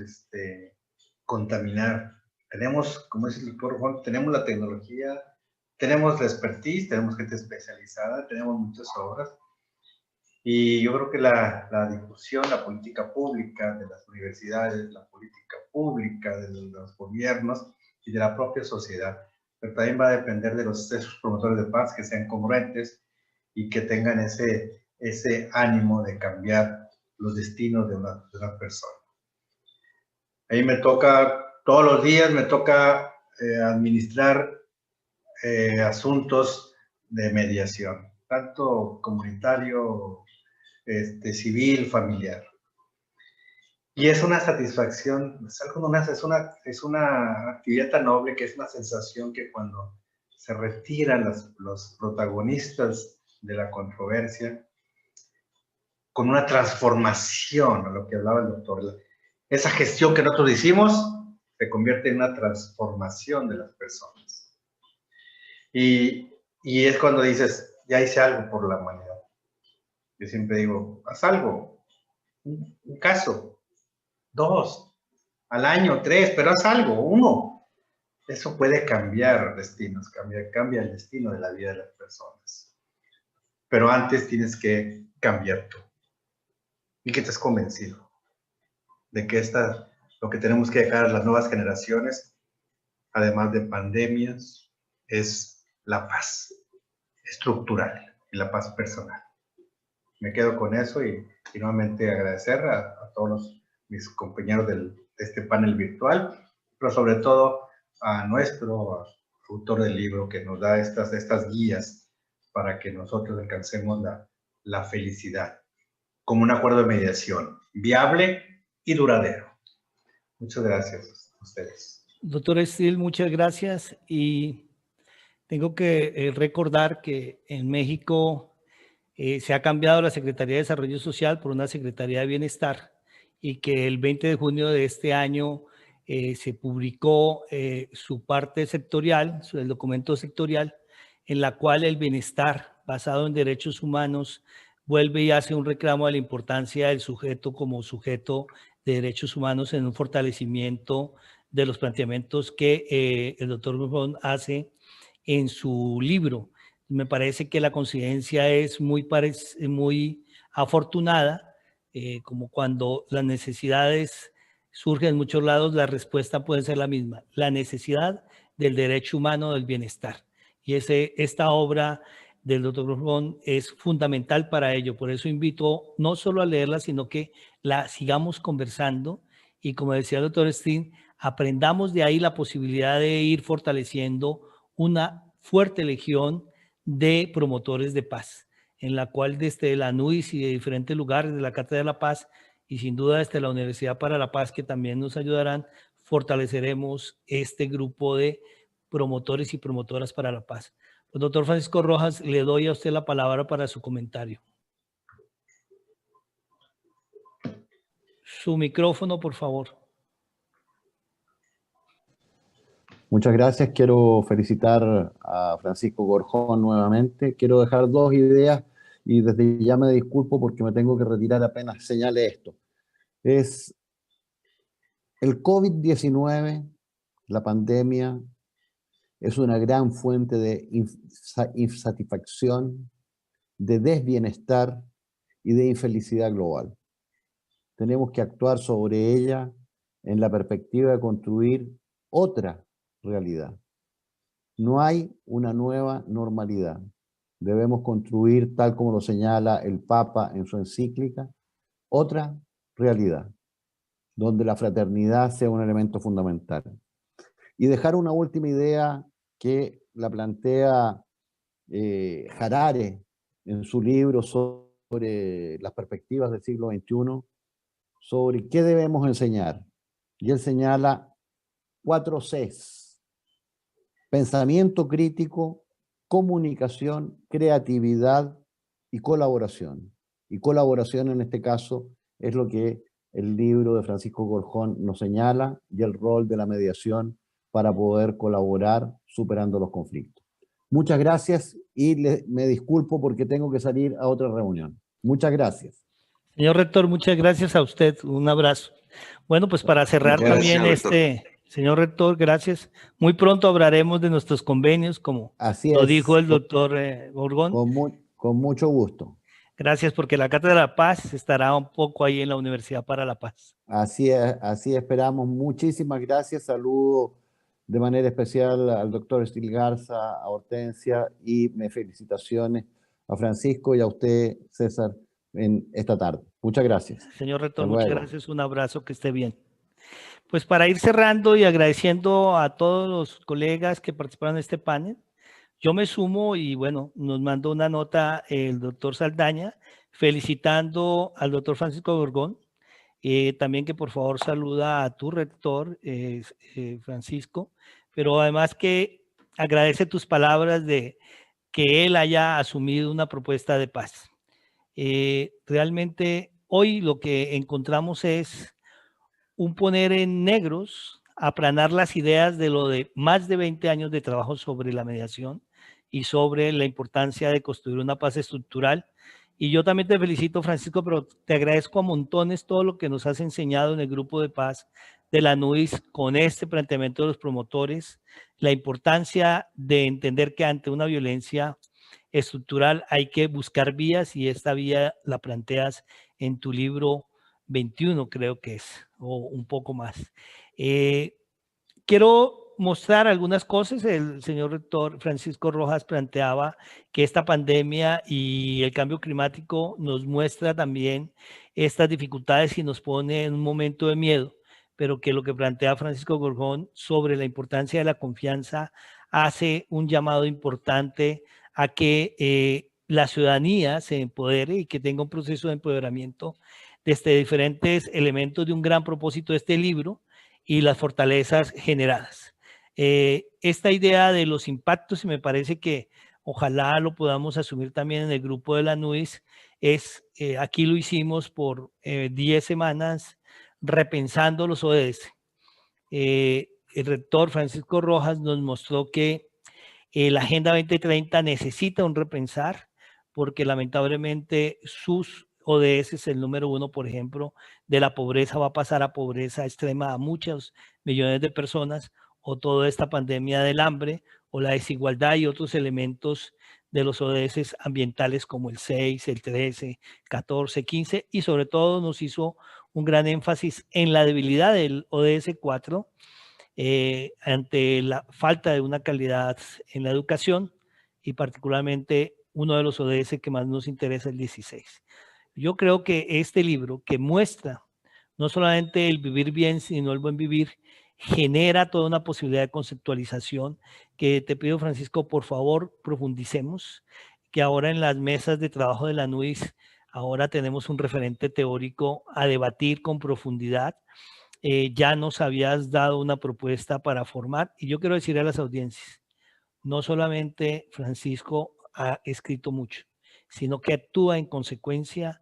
contaminar? Tenemos, como dice el doctor Juan, tenemos la tecnología, tenemos la expertise, tenemos gente especializada, tenemos muchas obras. Y yo creo que la difusión, la política pública de las universidades, la política pública de los gobiernos y de la propia sociedad, pero también va a depender de esos promotores de paz que sean congruentes y que tengan ese ánimo de cambiar los destinos de una persona. Ahí me toca, todos los días me toca administrar asuntos de mediación, tanto comunitario, civil, familiar. Y es una satisfacción, es una actividad tan noble que es una sensación que cuando se retiran los protagonistas de la controversia, con una transformación, a lo que hablaba el doctor, esa gestión que nosotros hicimos se convierte en una transformación de las personas. Y es cuando dices, ya hice algo por la humanidad. Yo siempre digo, haz algo, un caso, 2, al año, 3, pero haz algo, 1. Eso puede cambiar destinos, cambia el destino de la vida de las personas. Pero antes tienes que cambiar tú. Y que estés convencido de que lo que tenemos que dejar a las nuevas generaciones, además de pandemias, es la paz estructural y la paz personal. Me quedo con eso y nuevamente agradecer a todos mis compañeros de este panel virtual, pero sobre todo a nuestro autor del libro que nos da estas guías para que nosotros alcancemos la felicidad como un acuerdo de mediación viable y duradero. Muchas gracias a ustedes. Doctor Still, muchas gracias. Y tengo que recordar que en México se ha cambiado la Secretaría de Desarrollo Social por una Secretaría de Bienestar y que el 20 de junio de este año se publicó su parte sectorial, el documento sectorial, en la cual el bienestar basado en derechos humanos vuelve y hace un reclamo de la importancia del sujeto como sujeto de derechos humanos en un fortalecimiento de los planteamientos que el doctor Gorjón hace en su libro. Me parece que la coincidencia es muy afortunada, como cuando las necesidades surgen en muchos lados, la respuesta puede ser la misma, la necesidad del derecho humano del bienestar. Y esta obra del doctor Gorjón es fundamental para ello. Por eso invito no solo a leerla, sino que la sigamos conversando y, como decía el doctor Steen, aprendamos de ahí la posibilidad de ir fortaleciendo una fuerte legión de promotores de paz, en la cual desde la NUIS y de diferentes lugares de la Cátedra de la Paz, y sin duda desde la Universidad para la Paz, que también nos ayudarán, fortaleceremos este grupo de promotores y promotoras para la paz. Pues, doctor Francisco Rojas, le doy a usted la palabra para su comentario. Su micrófono, por favor. Muchas gracias. Quiero felicitar a Francisco Gorjón nuevamente. Quiero dejar dos ideas y desde ya me disculpo porque me tengo que retirar apenas señale esto. Es el COVID-19, la pandemia, es una gran fuente de insatisfacción, de desbienestar y de infelicidad global. Tenemos que actuar sobre ella en la perspectiva de construir otra realidad. No hay una nueva normalidad. Debemos construir, tal como lo señala el Papa en su encíclica, otra realidad, donde la fraternidad sea un elemento fundamental. Y dejar una última idea que la plantea Harari en su libro sobre las perspectivas del siglo XXI, sobre qué debemos enseñar. Y él señala 4 Cs: pensamiento crítico, comunicación, creatividad y colaboración. Y colaboración en este caso es lo que el libro de Francisco Gorjón nos señala, y el rol de la mediación para poder colaborar superando los conflictos. Muchas gracias y me disculpo porque tengo que salir a otra reunión. Muchas gracias. Señor rector, muchas gracias a usted. Un abrazo. Bueno, pues para cerrar también señor rector, gracias. Muy pronto hablaremos de nuestros convenios, como lo dijo el doctor Gorjón. Con mucho gusto. Gracias, porque la Cátedra de la Paz estará un poco ahí en la Universidad para la Paz. Así es, así esperamos. Muchísimas gracias. Saludo de manera especial al doctor Estil Garza, a Hortensia, y mis felicitaciones a Francisco y a usted, César, en esta tarde. Muchas gracias. Señor rector, muchas gracias. Un abrazo, que esté bien. Pues para ir cerrando y agradeciendo a todos los colegas que participaron en este panel, yo me sumo y bueno, nos mandó una nota el doctor Saldaña felicitando al doctor Francisco Gorjón, también que por favor saluda a tu rector, Francisco, pero además que agradece tus palabras de que él haya asumido una propuesta de paz. Realmente hoy lo que encontramos es un poner en negros, aplanar las ideas de lo de más de 20 años de trabajo sobre la mediación y sobre la importancia de construir una paz estructural. Y yo también te felicito, Francisco, pero te agradezco a montones todo lo que nos has enseñado en el grupo de paz de la NUIS con este planteamiento de los promotores, la importancia de entender que ante una violencia estructural hay que buscar vías, y esta vía la planteas en tu libro 21, creo que es, o un poco más. Quiero mostrar algunas cosas. El señor rector Francisco Rojas planteaba que esta pandemia y el cambio climático nos muestra también estas dificultades y nos pone en un momento de miedo, pero que lo que plantea Francisco Gorjón sobre la importancia de la confianza hace un llamado importante a que la ciudadanía se empodere y que tenga un proceso de empoderamiento desde diferentes elementos de un gran propósito de este libro y las fortalezas generadas. Esta idea de los impactos, y me parece que ojalá lo podamos asumir también en el grupo de la NUIS, es, aquí lo hicimos por 10 semanas, repensando los ODS. El rector Francisco Rojas nos mostró que la Agenda 2030 necesita un repensar, porque lamentablemente sus ODS, el número 1, por ejemplo, de la pobreza, va a pasar a pobreza extrema a muchos millones de personas, o toda esta pandemia del hambre, o la desigualdad y otros elementos de los ODS ambientales como el 6, el 13, 14, 15, y sobre todo nos hizo un gran énfasis en la debilidad del ODS 4 ante la falta de una calidad en la educación, y particularmente uno de los ODS que más nos interesa, el 16. Yo creo que este libro, que muestra no solamente el vivir bien, sino el buen vivir, genera toda una posibilidad de conceptualización que te pido, Francisco, por favor, profundicemos, que ahora en las mesas de trabajo de la NUIS, ahora tenemos un referente teórico a debatir con profundidad. Ya nos habías dado una propuesta para formar, y yo quiero decir a las audiencias, no solamente Francisco ha escrito mucho, sino que actúa en consecuencia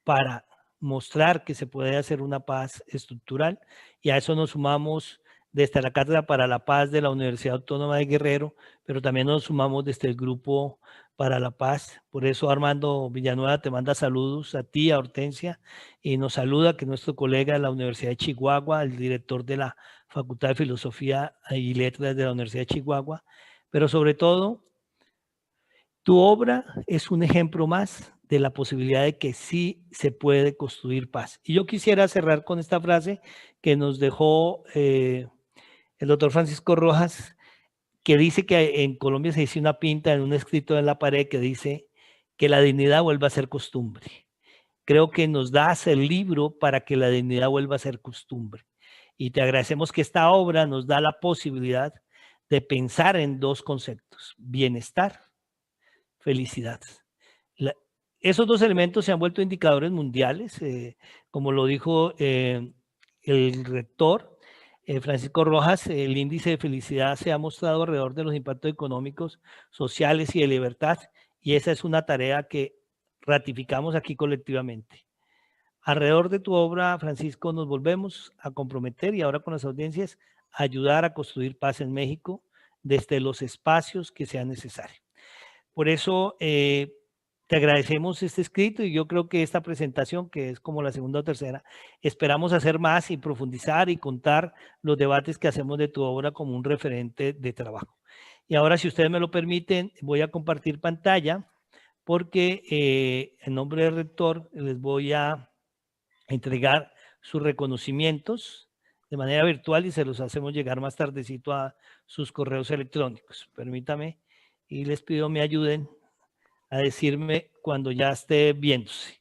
para mostrar que se puede hacer una paz estructural, y a eso nos sumamos desde la Cátedra para la Paz de la Universidad Autónoma de Guerrero, pero también nos sumamos desde el Grupo para la Paz. Por eso Armando Villanueva te manda saludos a ti, a Hortensia, y nos saluda que nuestro colega de la Universidad de Chihuahua, el director de la Facultad de Filosofía y Letras de la Universidad de Chihuahua, pero sobre todo, tu obra es un ejemplo más de la posibilidad de que sí se puede construir paz. Y yo quisiera cerrar con esta frase que nos dejó el doctor Francisco Rojas, que dice que en Colombia se dice una pinta en un escrito en la pared que dice que la dignidad vuelva a ser costumbre. Creo que nos das el libro para que la dignidad vuelva a ser costumbre. Y te agradecemos que esta obra nos da la posibilidad de pensar en dos conceptos: bienestar, felicidad. Esos dos elementos se han vuelto indicadores mundiales, como lo dijo el rector Francisco Rojas. El índice de felicidad se ha mostrado alrededor de los impactos económicos, sociales y de libertad, y esa es una tarea que ratificamos aquí colectivamente. Alrededor de tu obra, Francisco, nos volvemos a comprometer, y ahora con las audiencias, a ayudar a construir paz en México desde los espacios que sean necesarios. Por eso te agradecemos este escrito, y yo creo que esta presentación, que es como la segunda o tercera, esperamos hacer más y profundizar y contar los debates que hacemos de tu obra como un referente de trabajo. Y ahora, si ustedes me lo permiten, voy a compartir pantalla, porque en nombre del rector les voy a entregar sus reconocimientos de manera virtual y se los hacemos llegar más tardecito a sus correos electrónicos. Permítame, y les pido me ayuden a decirme cuando ya esté viéndose.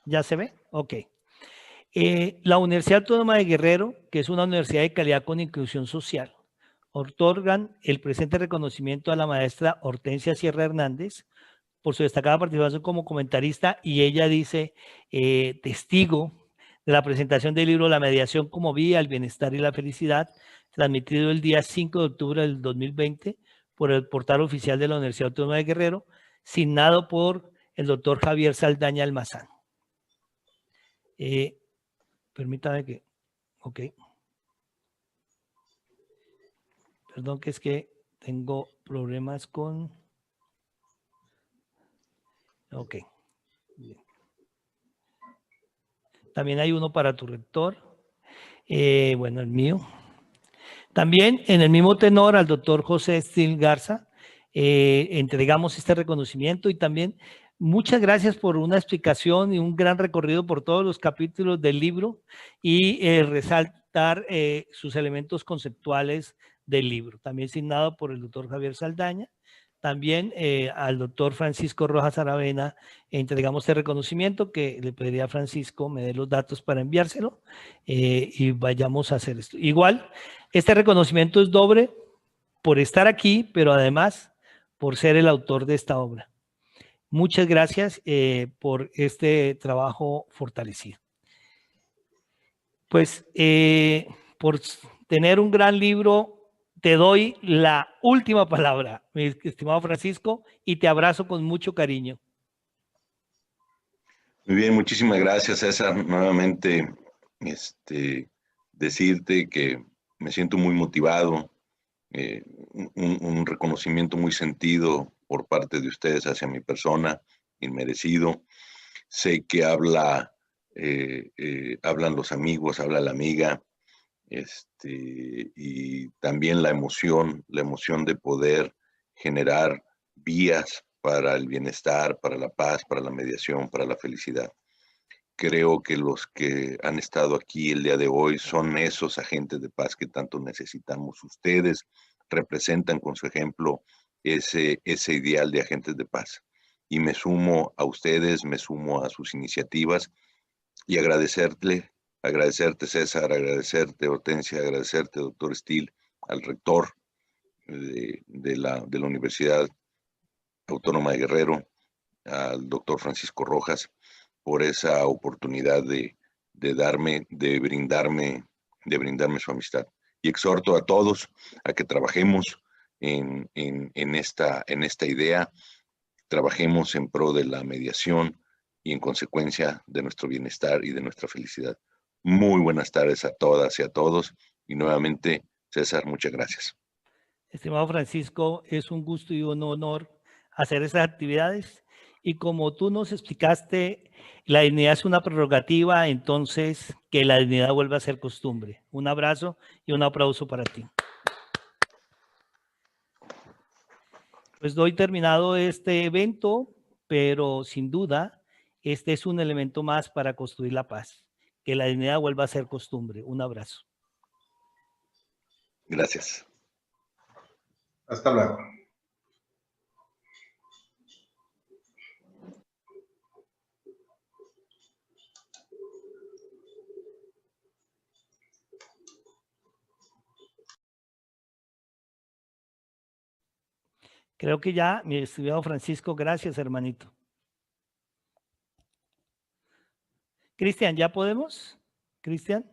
¿Ya se ve? Ok. La Universidad Autónoma de Guerrero, que es una universidad de calidad con inclusión social, otorgan el presente reconocimiento a la maestra Hortensia Sierra Hernández por su destacada participación como comentarista, y ella dice, testigo de la presentación del libro La mediación como vía al bienestar y la felicidad, transmitido el día 5 de octubre del 2020 por el portal oficial de la Universidad Autónoma de Guerrero, signado por el doctor Javier Saldaña Almazán. Permítame que, ok. Perdón, que es que tengo problemas con... Ok. Bien. También hay uno para tu rector. Bueno, el mío. También en el mismo tenor al doctor José Estil Garza entregamos este reconocimiento, y también muchas gracias por una explicación y un gran recorrido por todos los capítulos del libro, y resaltar sus elementos conceptuales del libro. También signado por el doctor Javier Saldaña. También al doctor Francisco Rojas Aravena entregamos este reconocimiento, que le pediría a Francisco me dé los datos para enviárselo, y vayamos a hacer esto. Igual, este reconocimiento es doble por estar aquí, pero además por ser el autor de esta obra. Muchas gracias por este trabajo fortalecido. Pues por tener un gran libro, te doy la última palabra, mi estimado Francisco, y te abrazo con mucho cariño. Muy bien, muchísimas gracias, César. Nuevamente, decirte que me siento muy motivado, un reconocimiento muy sentido por parte de ustedes hacia mi persona, inmerecido. Sé que hablan los amigos, habla la amiga, y también la emoción de poder generar vías para el bienestar, para la paz, para la mediación, para la felicidad. Creo que los que han estado aquí el día de hoy son esos agentes de paz que tanto necesitamos. Ustedes representan con su ejemplo ese ideal de agentes de paz. Y me sumo a ustedes, me sumo a sus iniciativas, y agradecerle Agradecerte, César, agradecerte, Hortensia, agradecerte, doctor Steele, al rector de la Universidad Autónoma de Guerrero, al doctor Francisco Rojas, por esa oportunidad de brindarme su amistad. Y exhorto a todos a que trabajemos en esta idea, trabajemos en pro de la mediación y en consecuencia de nuestro bienestar y de nuestra felicidad. Muy buenas tardes a todas y a todos. Y nuevamente, César, muchas gracias. Estimado Francisco, es un gusto y un honor hacer esas actividades. Y como tú nos explicaste, la dignidad es una prerrogativa, entonces que la dignidad vuelva a ser costumbre. Un abrazo y un aplauso para ti. Pues doy terminado este evento, pero sin duda, este es un elemento más para construir la paz. Que la dignidad vuelva a ser costumbre. Un abrazo. Gracias. Hasta luego. Creo que ya, mi estimado Francisco, gracias, hermanito. Cristian, ¿ya podemos? Cristian.